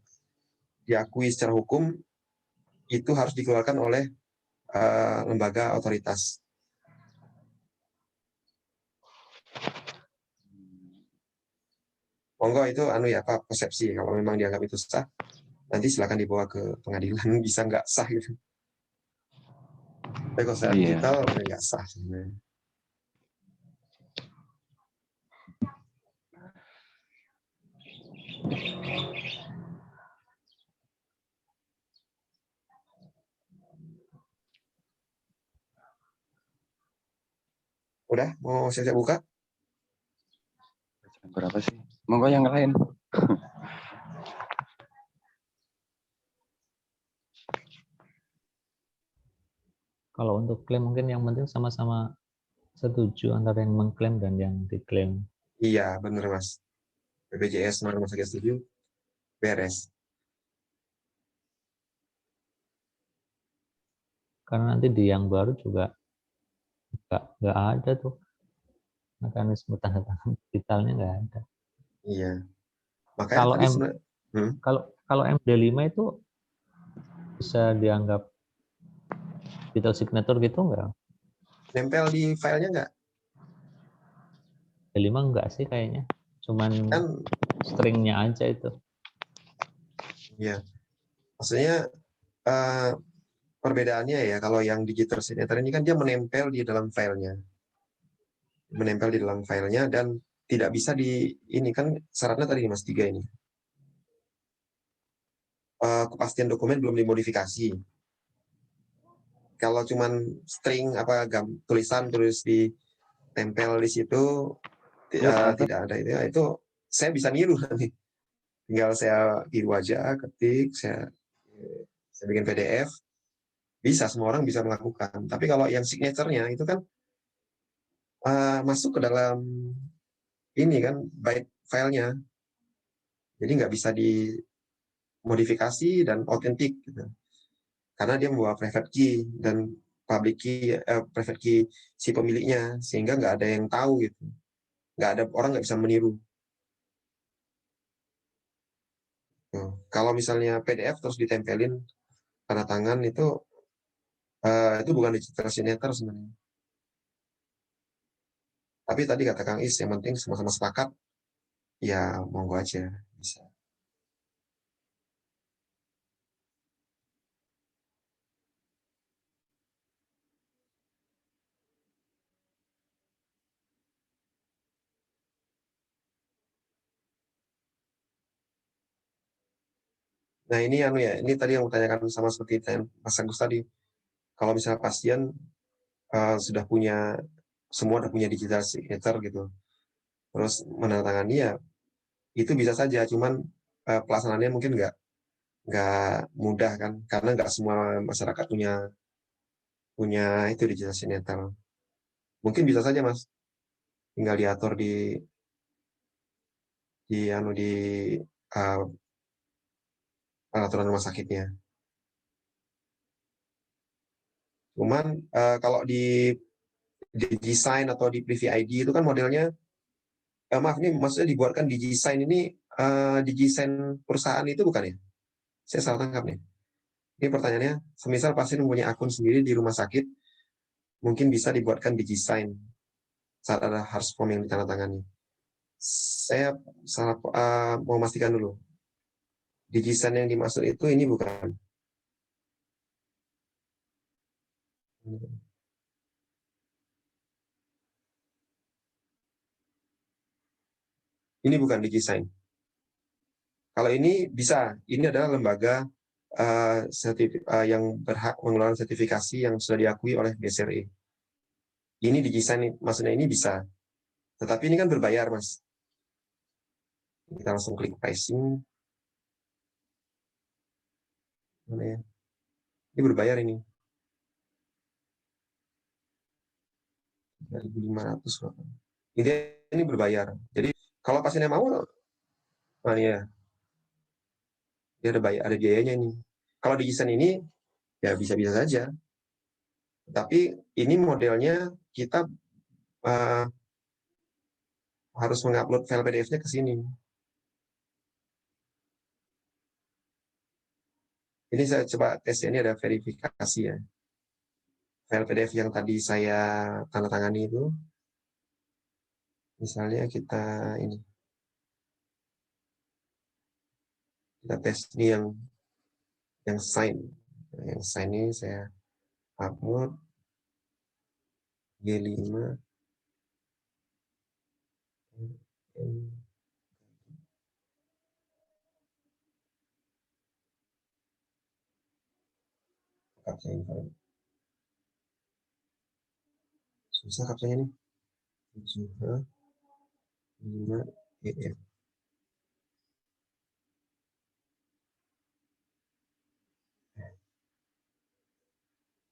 diakui secara hukum itu harus dikeluarkan oleh lembaga otoritas. Monggo itu Pak, persepsi. Kalau memang dianggap itu sah, nanti silakan dibawa ke pengadilan, bisa nggak sah gitu. Tapi kalau secara digital nggak sah sebenarnya. Udah, mau saya buka? Berapa sih? Monggo yang lain. Kalau untuk klaim mungkin yang penting sama-sama setuju antara yang mengklaim dan yang diklaim. Iya, benar Mas. BPJS Rumah Sakit setuju, beres. Karena nanti di yang baru juga nggak ada tuh mekanisme tanda tangan digitalnya, nggak ada. Iya. Makanya kalau MD5 itu bisa dianggap digital signature gitu nggak? Nempel di filenya nggak? MD5 nggak sih kayaknya, cuman kan stringnya aja itu. Iya. Maksudnya perbedaannya ya, kalau yang digital signature ini kan dia menempel di dalam filenya. Menempel di dalam filenya dan tidak bisa ini kan syaratnya tadi Mas 3 ini. Kepastian dokumen belum dimodifikasi. Kalau cuman string tulisan ditempel di situ tidak ada itu saya bisa niru nanti. Tinggal saya tiru aja, ketik, saya bikin PDF, bisa, semua orang bisa melakukan. Tapi kalau yang signature-nya itu kan masuk ke dalam ini kan byte filenya, jadi nggak bisa dimodifikasi dan otentik gitu. Karena dia membawa private key dan public key, private key si pemiliknya, sehingga nggak ada yang tahu gitu, orang nggak bisa meniru. Kalau misalnya PDF terus ditempelin tanda tangan itu bukan digital signature sebenarnya. Tapi tadi kata Kang Is, yang penting sama-sama sepakat, ya monggo aja bisa. Nah ini ini tadi yang ditanyakan sama seperti Mas Agus tadi. Kalau misalnya pasien semua udah punya digital signature gitu, terus menandatangani ya itu bisa saja, cuman pelaksanaannya mungkin nggak mudah kan, karena nggak semua masyarakat punya itu digital signature. Mungkin bisa saja Mas, tinggal diatur di peraturan rumah sakitnya. Cuman kalau di desain atau di Privy ID itu kan modelnya, maaf ini maksudnya dibuatkan di desain ini, di desain perusahaan itu bukan ya? Saya salah tangkap nih. Ini pertanyaannya, semisal pasien mempunyai akun sendiri di rumah sakit, mungkin bisa dibuatkan di desain saat ada harus form yang ditandatangani. Saya mau memastikan dulu. Di desain yang dimaksud itu ini bukan. Ini bukan di desain. Kalau ini bisa, ini adalah lembaga yang berhak mengeluarkan sertifikasi yang sudah diakui oleh BSRE. Ini di desain, maksudnya ini bisa. Tetapi ini kan berbayar, Mas. Kita langsung klik pricing. Mana ya? Ini berbayar ini. 3.500. Ini berbayar. Jadi kalau pasiennya mau, ya, dia ada biayanya ini. Kalau di desain ini, ya bisa-bisa saja. Tapi ini modelnya kita harus mengupload file PDF-nya ke sini. Ini saya coba tes, ini ada verifikasi ya. File PDF yang tadi saya tanda tangani itu, misalnya kita tes ini yang sign. Yang sign ini saya upload G5. Susah kapsanya nih. 5 EF.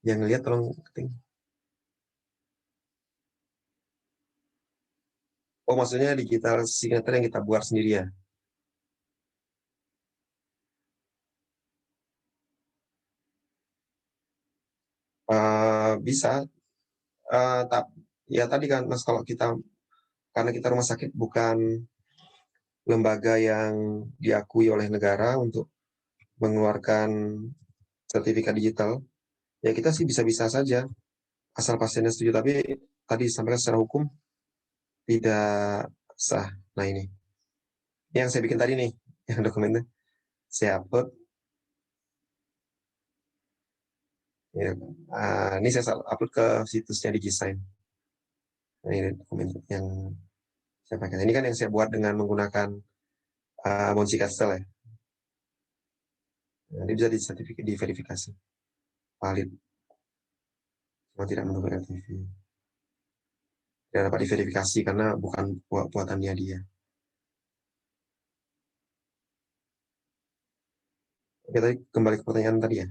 Yang lihat tolong ketik. Oh, maksudnya digital signature yang kita buat sendiri ya? Bisa. Ya tadi kan Mas, kalau karena kita rumah sakit bukan lembaga yang diakui oleh negara untuk mengeluarkan sertifikat digital, ya kita sih bisa-bisa saja asal pasiennya setuju. Tapi tadi sampaikan secara hukum tidak sah. Nah ini yang saya bikin tadi nih, yang dokumennya saya upload. Ya, ini saya upload ke situsnya DigiSign. Nah, ini dokumen yang saya pakai. Ini kan yang saya buat dengan menggunakan Monsi Castle ya. Nah, ini bisa diverifikasi valid. Cuma tidak mendukung LTV. Tidak dapat diverifikasi karena bukan buatannya dia. Oke, tadi kembali ke pertanyaan tadi ya.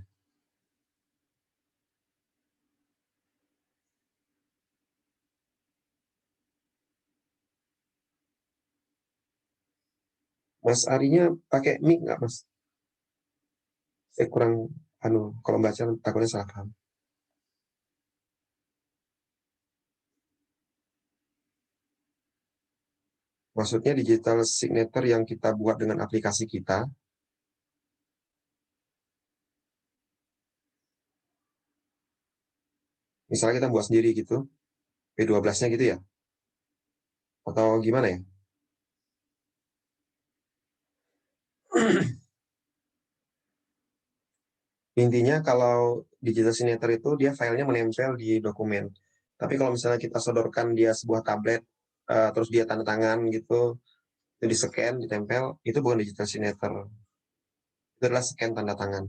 Mas Arinya pakai mic nggak, Mas? Saya kurang, kalau baca takutnya salah paham. Maksudnya digital signature yang kita buat dengan aplikasi kita. Misalnya kita buat sendiri gitu, P12-nya gitu ya? Atau gimana ya? Intinya kalau digital signature itu dia filenya menempel di dokumen. Tapi kalau misalnya kita sodorkan dia sebuah tablet, terus dia tanda tangan gitu, itu di-scan, ditempel, itu bukan digital signature. Itu adalah scan tanda tangan.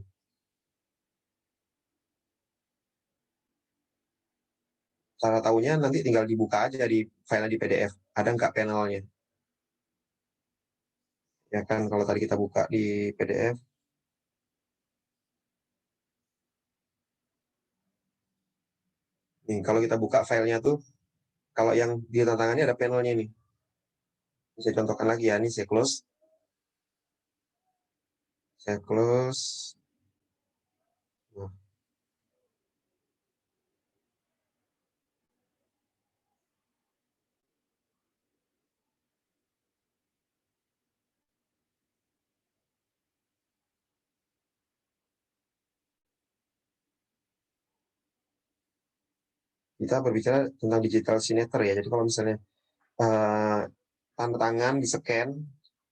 Cara tahunya nanti tinggal dibuka aja di file di PDF. Ada nggak panelnya? Ya kan, kalau tadi kita buka di PDF, nih kalau kita buka filenya tuh, kalau yang di tantangannya ada panelnya nih. Saya contohkan lagi ya, ini saya close. Saya close. Nah. Kita berbicara tentang digital signature ya. Jadi kalau misalnya tanda tangan di-scan,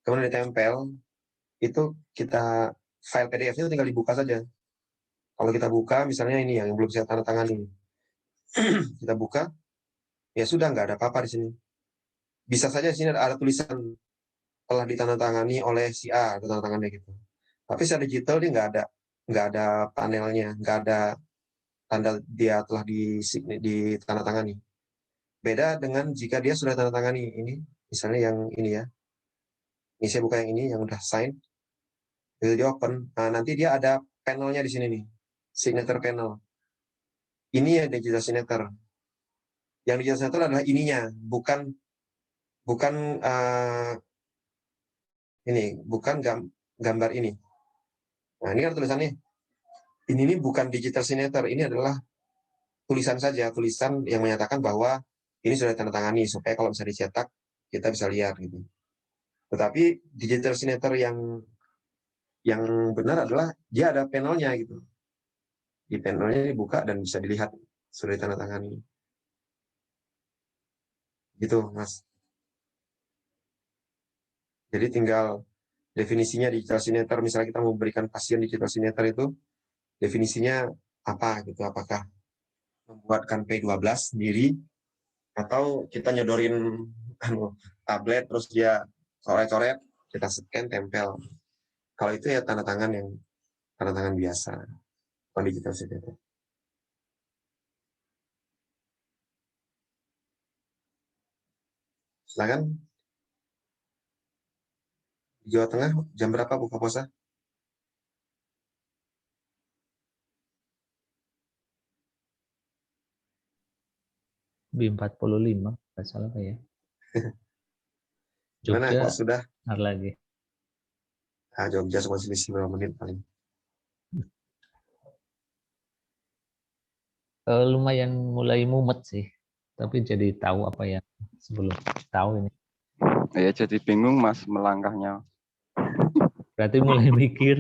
kemudian ditempel, itu kita file PDF-nya tinggal dibuka saja. Kalau kita buka, misalnya ini yang belum saya tanda tangan ini, kita buka, ya sudah nggak ada apa-apa di sini. Bisa saja di sini ada tulisan telah ditandatangani oleh si A, tanda tangannya gitu. Tapi secara digital dia nggak ada panelnya, nggak ada tanda dia telah ditandatangani. Beda dengan jika dia sudah tanda tangani ini, misalnya yang ini ya. Ini saya buka yang ini, yang udah sign. Itu di open. Nah, nanti dia ada panelnya di sini nih. Signature panel. Ini ya digital signature. Yang digital signature adalah ininya, bukan bukan gambar ini. Nah, ini kan tulisannya. Ini bukan digital signature, ini adalah tulisan saja, tulisan yang menyatakan bahwa ini sudah ditandatangani, supaya kalau bisa dicetak kita bisa lihat gitu. Tetapi digital signature yang benar adalah dia ada panelnya gitu. Di panelnya dibuka dan bisa dilihat sudah ditandatangani. Gitu, Mas. Jadi tinggal definisinya digital signature, misalnya kita mau berikan pasien digital signature itu, definisinya apa gitu, apakah membuatkan P12 sendiri, atau kita nyodorin tablet, terus dia coret-coret, kita scan, tempel. Kalau itu ya tanda tangan biasa, bukan digital signature. Silakan. Di Jawa Tengah jam berapa buka puasa? B45 nggak salah ya. Gimana Jogja kok sudah? ada lagi. Nah, Jogja cuma selisih berapa menit paling. Lumayan mulai mumet sih, tapi jadi tahu apa yang sebelum tahu ini. Ya jadi bingung Mas melangkahnya. Berarti mulai mikir.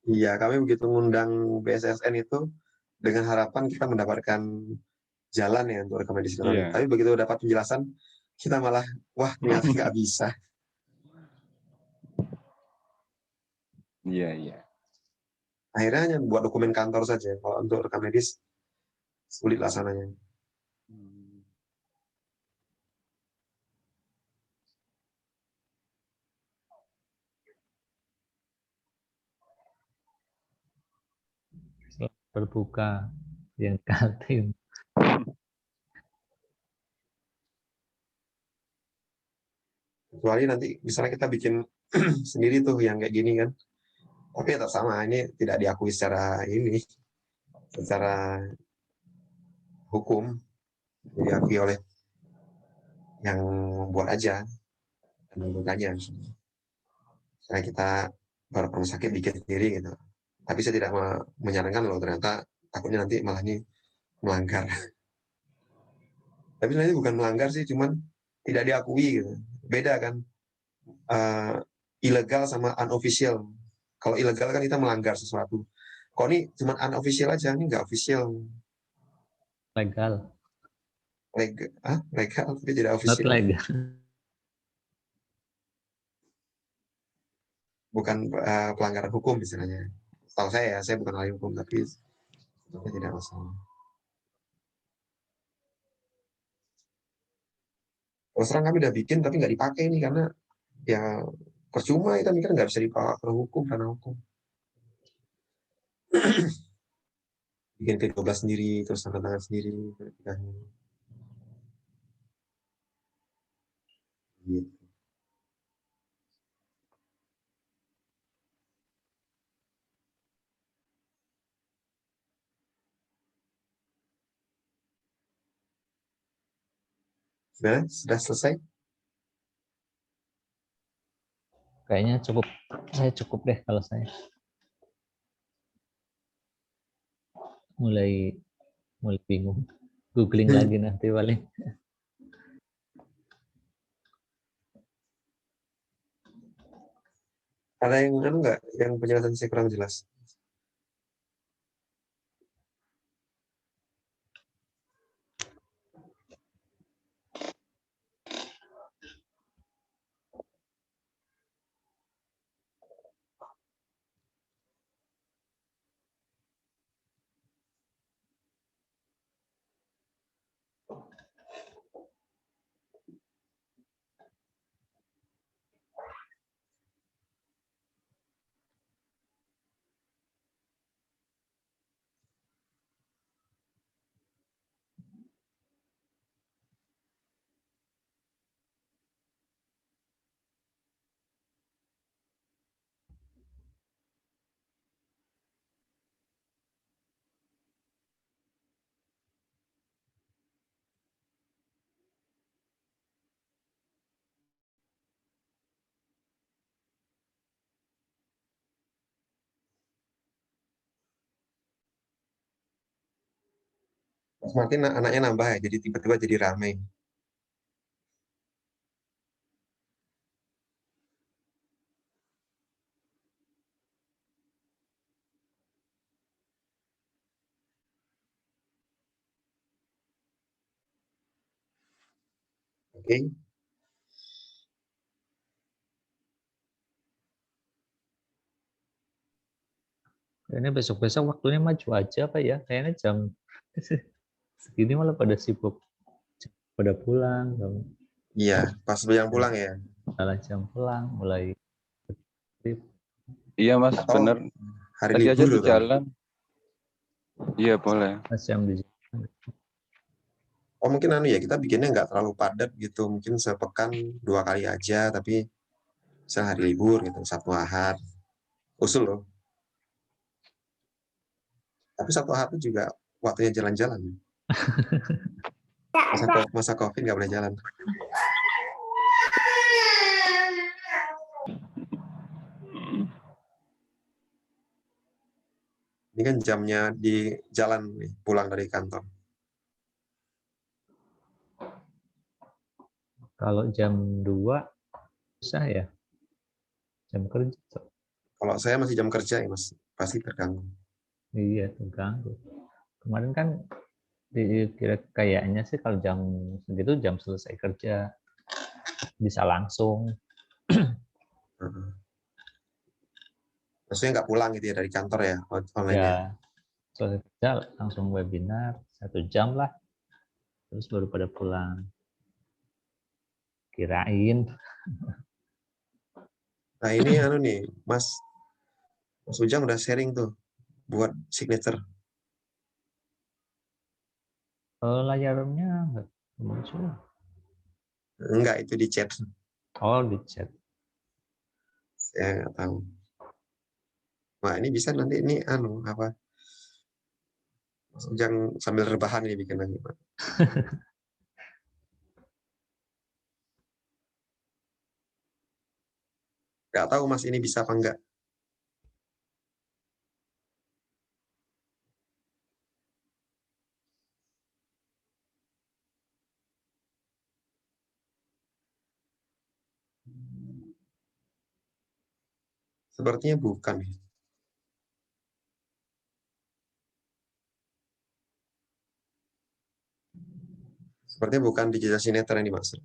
Iya, kami begitu ngundang BSSN itu dengan harapan kita mendapatkan jalan ya untuk rekam medis. Iya. Tapi begitu dapat penjelasan, kita malah, wah ternyata nggak bisa. Iya, iya. Akhirnya hanya buat dokumen kantor saja. Kalau untuk rekam medis, sulit laksananya. Berbuka yang kantin. Kecuali nanti misalnya kita bikin sendiri tuh yang kayak gini kan. Tapi tetap sama, ini tidak diakui secara hukum, diakui oleh yang membuat aja dan membukanya. Misalnya kita baru rumah sakit bikin sendiri gitu. Tapi saya tidak menyarankan loh, ternyata takutnya nanti malah ini melanggar. Tapi sebenarnya bukan melanggar sih, cuman tidak diakui gitu. Beda kan, ilegal sama unofficial. Kalau ilegal kan kita melanggar sesuatu. Kok ini cuma unofficial aja, ini nggak official. Legal. Legal, tapi tidak Not official. legal. Bukan pelanggaran hukum misalnya. Setahu saya bukan ahli hukum, tapi sebetulnya tidak masalah. Terus terang kami udah bikin tapi nggak dipakai nih, karena ya percuma, kita mikir nggak bisa dipakai ke hukum karena hukum. Bikin P12 sendiri, terus tanda tangan sendiri. Gitu. Sudah selesai? Kayaknya cukup. Saya cukup deh kalau saya. Mulai bingung. Googling lagi nanti paling. Ada yang nggak, yang penjelasan saya kurang jelas? Mas Martin anaknya nambah ya, jadi tiba-tiba jadi ramai. Oke. Ini besok-besok waktunya maju aja Pak ya. Kayaknya jam segini malah pada sibuk. Pada pulang. Iya, pas yang pulang ya. Salah jam pulang, mulai. Iya Mas, Atau bener. hari Tadi aja libur di loh. jalan. Iya boleh. Mas jam di Oh mungkin ya kita bikinnya nggak terlalu padat gitu, mungkin sepekan 2 kali aja, tapi sehari libur gitu, Sabtu Ahad. Usul loh. Tapi Sabtu Ahad itu juga waktunya jalan-jalan. Masa COVID nggak boleh jalan. Ini kan jamnya di jalan nih, pulang dari kantor. Kalau jam 2 susah ya. Jam kerja. Kalau saya masih jam kerja ya Mas, pasti terganggu. Iya, terganggu. Kemarin kan dikira kayaknya sih kalau jam segitu jam selesai kerja bisa langsung. Maksudnya nggak pulang gitu ya dari kantor ya, online ya? Ya, selesai kerja langsung webinar 1 jam lah. Terus baru pada pulang. Kirain. Nah ini nih, Mas Ujang udah sharing tuh buat signature. Layarnya nggak muncul. Enggak, itu di chat. Oh, di chat. Saya nggak tahu. Wah ini bisa nanti ini apa? Mas Ujang sambil rebahan ini bikin lagi. Nggak tahu Mas ini bisa apa enggak. Sepertinya bukan. Sepertinya bukan digital signature yang dimaksud.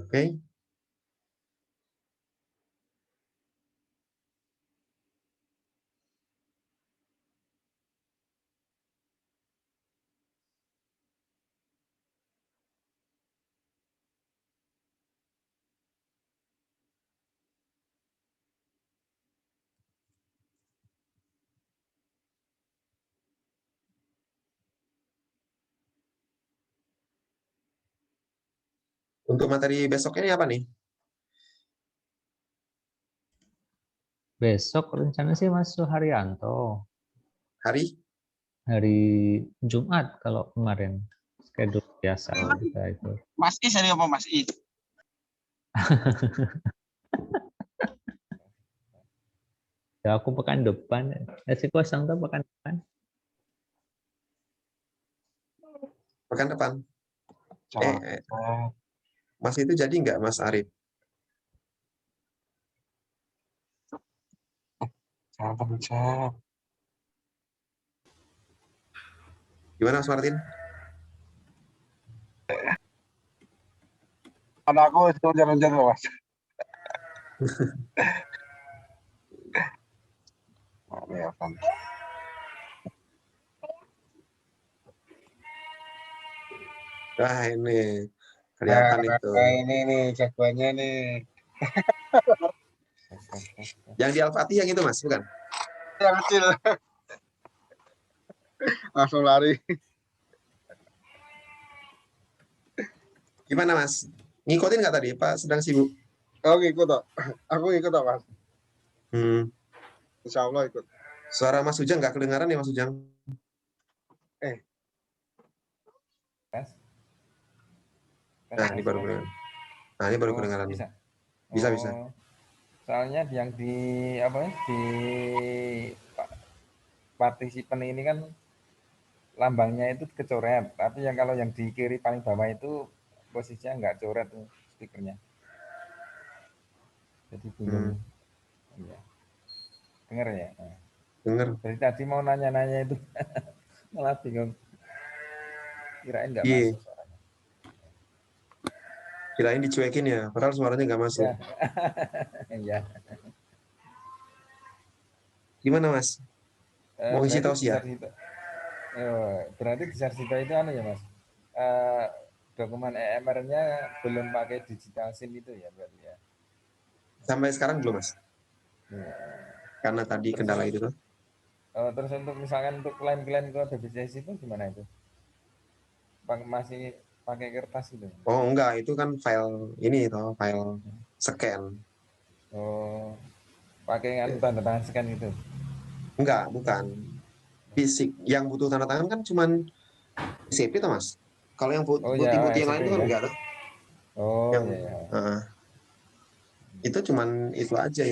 Oke. Untuk materi besok ini apa nih? Besok rencana sih Mas Suharyanto. Hari? Hari Jumat kalau kemarin. Schedule biasa kita itu. Mas Is ada apa Mas Is? Ya aku pekan depan. Si kosong tuh pekan depan. Pekan depan. Mas itu jadi nggak Mas Arif? Gimana Mas Martin? Anakku itu jalan-jalan Mas. Wah ini kelihatan itu. Ini nih jagoannya nih. Yang di Al-Fatih yang itu Mas, bukan? Yang kecil. Langsung lari. Gimana Mas? Ngikutin nggak tadi? Pak sedang sibuk? Oh ngikut toh. Aku ngikut toh Mas. Insya Allah ikut. Suara Mas Ujang nggak kedengaran ya Mas Ujang? Tes. Nah, ini baru kedengaran. Nah, ini baru kedengaran. Bisa. Bisa. Soalnya yang di partisipan ini kan lambangnya itu kecoret, tapi kalau yang di kiri paling bawah itu posisinya nggak coret stikernya. Jadi bingung. Iya. Dengar ya? Nah. Dengar. Dari tadi mau nanya-nanya itu malah bingung. Kirain nggak masuk suaranya. Kirain dicuekin ya, padahal suaranya nggak masuk. Iya. Gimana Mas? Mau isi tausiah? Berarti di Sarsito itu ya Mas? Dokumen EMR-nya belum pakai digital SIM itu ya berarti ya? Sampai sekarang belum Mas? Ya. Karena tadi kendala itu tuh. Terus untuk misalkan untuk klaim-klaim ke BPJS itu gimana itu? Masih pakai kertas itu? Oh enggak, itu kan file ini toh, file scan. Oh, pakai tanda tangan scan itu? Enggak, bukan. Fisik. Yang butuh tanda tangan kan cuman CP toh Mas. Kalau yang bukti-bukti yang lain itu kan enggak toh. Oh yang, iya. Itu cuman itu aja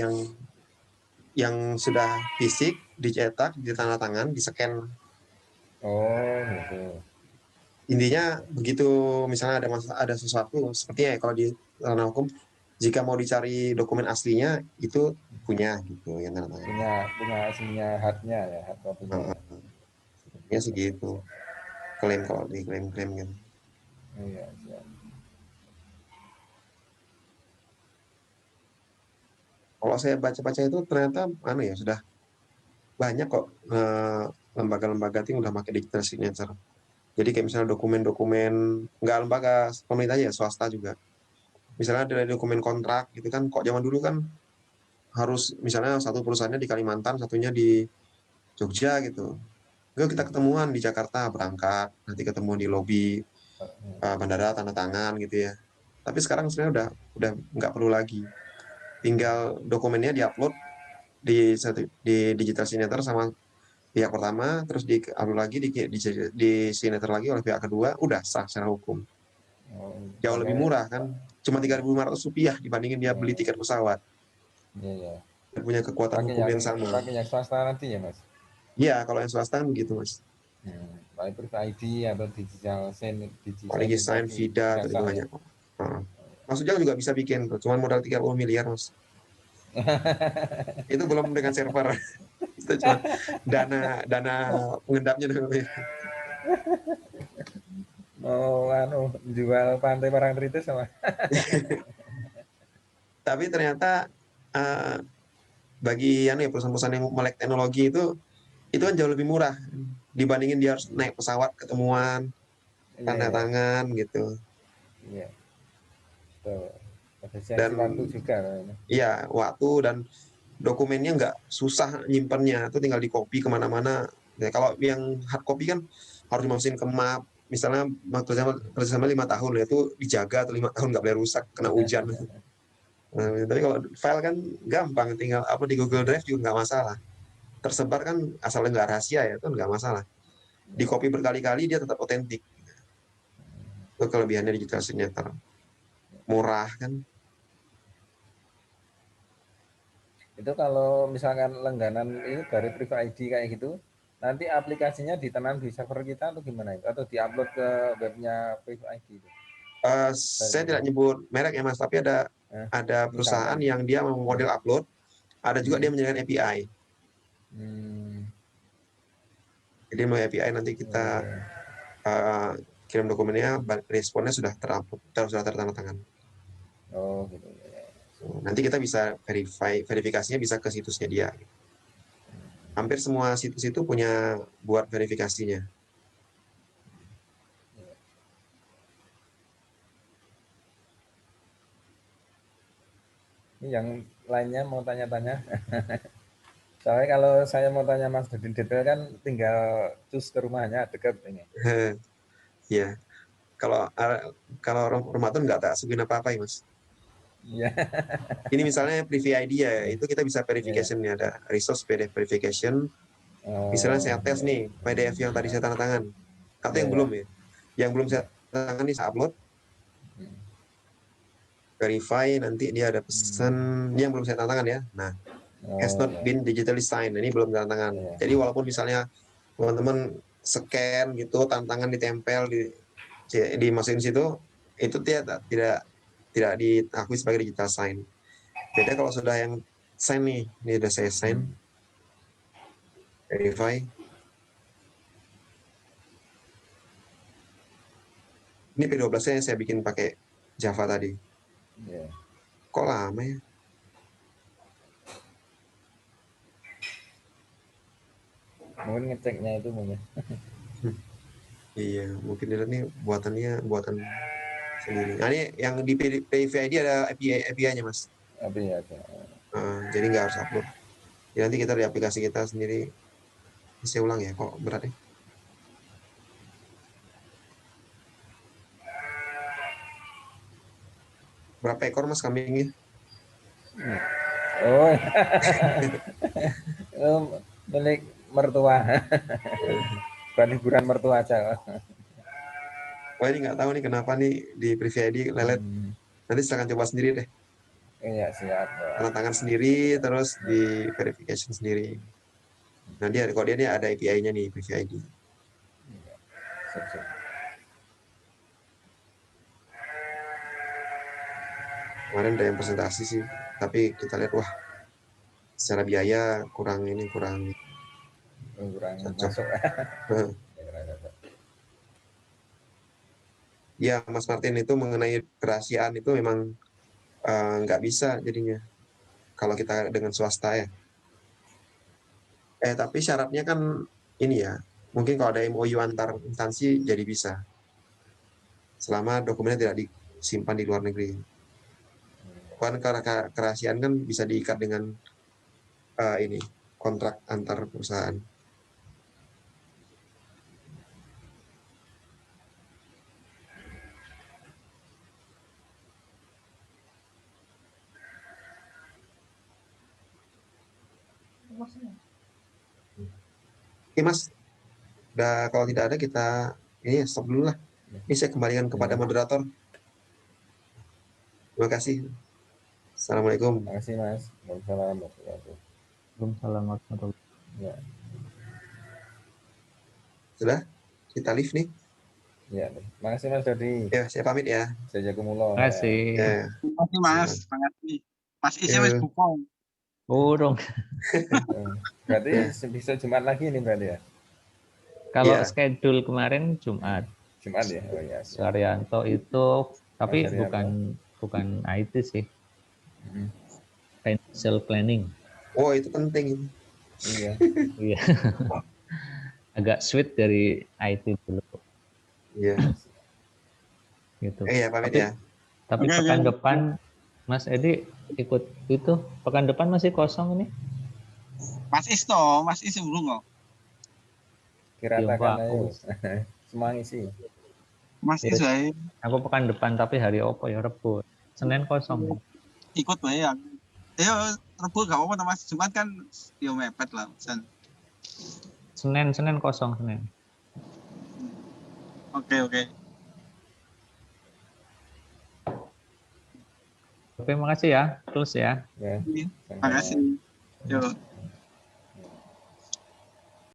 yang sudah fisik dicetak, ditandatangan, di-scan. Oh gitu. Intinya begitu misalnya ada sesuatu seperti ya kalau di ranah hukum, jika mau dicari dokumen aslinya itu punya gitu yang tandatangan. Punya aslinya, hardnya ya, hard copy-nya. Ya segitu. Klaim kalau di klaim gitu. Iya, siap. Kalau saya baca-baca itu ternyata ya sudah banyak kok lembaga-lembaga yang udah pakai digital signature. Jadi kayak misalnya dokumen-dokumen nggak lembaga pemerintah ya, swasta juga. Misalnya dari dokumen kontrak gitu kan, kok zaman dulu kan harus misalnya satu perusahaannya di Kalimantan, satunya di Jogja gitu. Kita ketemuan di Jakarta, berangkat, nanti ketemu di lobi bandara, tanda tangan gitu ya. Tapi sekarang sebenarnya udah nggak perlu lagi. Tinggal dokumennya diupload di digital signature sama pihak pertama, terus di-upload lagi di signature lagi oleh pihak kedua, udah sah secara hukum. Jauh lebih murah kan, cuma Rp3.500 dibandingin dia beli tiket pesawat. Iya. Punya kekuatan hukum yang sama. Pakai yang swasta nanti ya Mas? Iya, kalau yang swasta kan begitu Mas. Pakai Private ID atau digital sign, Apalagi sign, Vida, itu banyak. Mas Ujang juga bisa bikin, cuma modal 30 miliar Mas. Itu belum dengan server. Itu cuma dana pengendapnya namanya. Jual Pantai Parangtritis sama. Tapi ternyata bagi perusahaan-perusahaan yang melek teknologi itu kan jauh lebih murah dibandingin dia harus naik pesawat ketemuan, tanda tangan gitu. Iya. Dan waktu juga. Iya, waktu dan dokumennya nggak susah nyimpennya, itu tinggal di copy kemana-mana. Ya, kalau yang hard copy kan harus dimasukin ke map, misalnya kerjasama 5 tahun ya, itu dijaga atau 5 tahun nggak boleh rusak kena hujan. Tapi kalau file kan gampang, tinggal upload di Google Drive juga nggak masalah. Tersebar kan asal nggak rahasia ya, itu nggak masalah. Di copy berkali-kali dia tetap otentik. Itu kelebihannya digital signature. Murah kan. Itu kalau misalkan langganan itu dari Private ID kayak gitu, nanti aplikasinya ditanam di server kita atau gimana itu? Atau diupload ke webnya Private ID itu? Saya tidak nyebut merek ya Mas, tapi ada perusahaan yang dia mau model upload, ada juga dia menyediakan API. Jadi melalui API nanti kita kirim dokumennya, responnya sudah terupload, sudah tertanda-tangan. Oh gitu. Nanti kita bisa verifikasinya bisa ke situsnya dia. Hampir semua situs itu punya buat verifikasinya. Ini yang lainnya mau tanya-tanya. Soalnya kalau saya mau tanya Mas Dudin detail kan tinggal cus ke rumahnya dekat ini. Iya. Kalau Ramadan nggak tak asuhin apa-apa ya Mas. Iya. Ini misalnya Private ID ya, itu kita bisa verification nih, ada resource PDF verification. Misalnya saya tes nih PDF yang tadi saya tanda tangan, atau yang belum ya, yang belum saya tanda tangan ini saya upload. verify, nanti dia ada pesan ini yang belum saya tanda tangan ya. Nah, has not been digitally signed. Ini belum tanda tangan. Jadi walaupun misalnya teman-teman scan gitu, tanda tangan ditempel dimasukin situ, itu tidak diakui sebagai digital sign. Beda kalau sudah yang sign nih, ini udah saya sign, verify. Ini P12-nya yang saya bikin pakai Java tadi. Kok lama ya? Mungkin ngeceknya itu mungkin. Iya, mungkin dilihat nih buatan sendiri. Nah, ini yang di PVID ada API-nya, Mas. API ya. Jadi nggak harus upload. Jadi nanti kita di aplikasi kita sendiri. Saya ulang ya, kok berat ya? Berapa ekor, Mas, kambingnya? Oh, milik mertua. Bukan hiburan mertua aja. Wah, ini nggak tahu nih kenapa nih di PVID lelet. Nanti silakan coba sendiri deh. Iya, siap. Tanda tangan sendiri, terus di verification sendiri. Nah, kalau dia ada API-nya nih, PVID. Siap. Kemarin ada yang presentasi sih, tapi kita lihat, wah, secara biaya kurang masuk. Ya, Mas Martin, itu mengenai kerahasiaan itu memang nggak bisa jadinya kalau kita dengan swasta ya. Tapi syaratnya kan ini ya, mungkin kalau ada MOU antar instansi jadi bisa. Selama dokumennya tidak disimpan di luar negeri. Kan kerahasiaan kan bisa diikat dengan ini kontrak antar perusahaan. Oke, Mas. Kalau tidak ada kita ini stop dulu lah. Ini saya kembalikan kepada moderator. Terima kasih. Assalamualaikum. Terima kasih, Mas. Waalaikumsalam warahmatullahi ya. Sudah? Kita live nih. Ya, terima kasih Mas Dodi. Ya, saya pamit ya. Saya jaga mulo. Terima kasih. Ya. Terima kasih, Mas. Terima kasih. Mas Isya wis buka. Burung. Berarti bisa Jumat lagi nih berarti ya? Kalau schedule kemarin Jumat. Jumat ya? Oh ya. Saryanto itu, tapi bukan IT sih. Financial planning. Oh, itu penting. Iya. Iya. Agak sweet dari IT dulu. Iya. Gitu. Ya, pamit ya. Tapi pekan depan Mas Edi ikut itu, pekan depan masih kosong ini. Mas Is belum kok. Kira-kira ayo. Semangat sih. Mas Is wae. Aku pekan depan tapi hari opo ya, Rebo. Senin kosong. Ikut wae ya. Ayo Rebo gak apa-apa Mas. Jumat kan yo mepet lah. Senin kosong Senin. Oke. Oke, makasih ya. Terus ya. Ya. Terima kasih. Yo.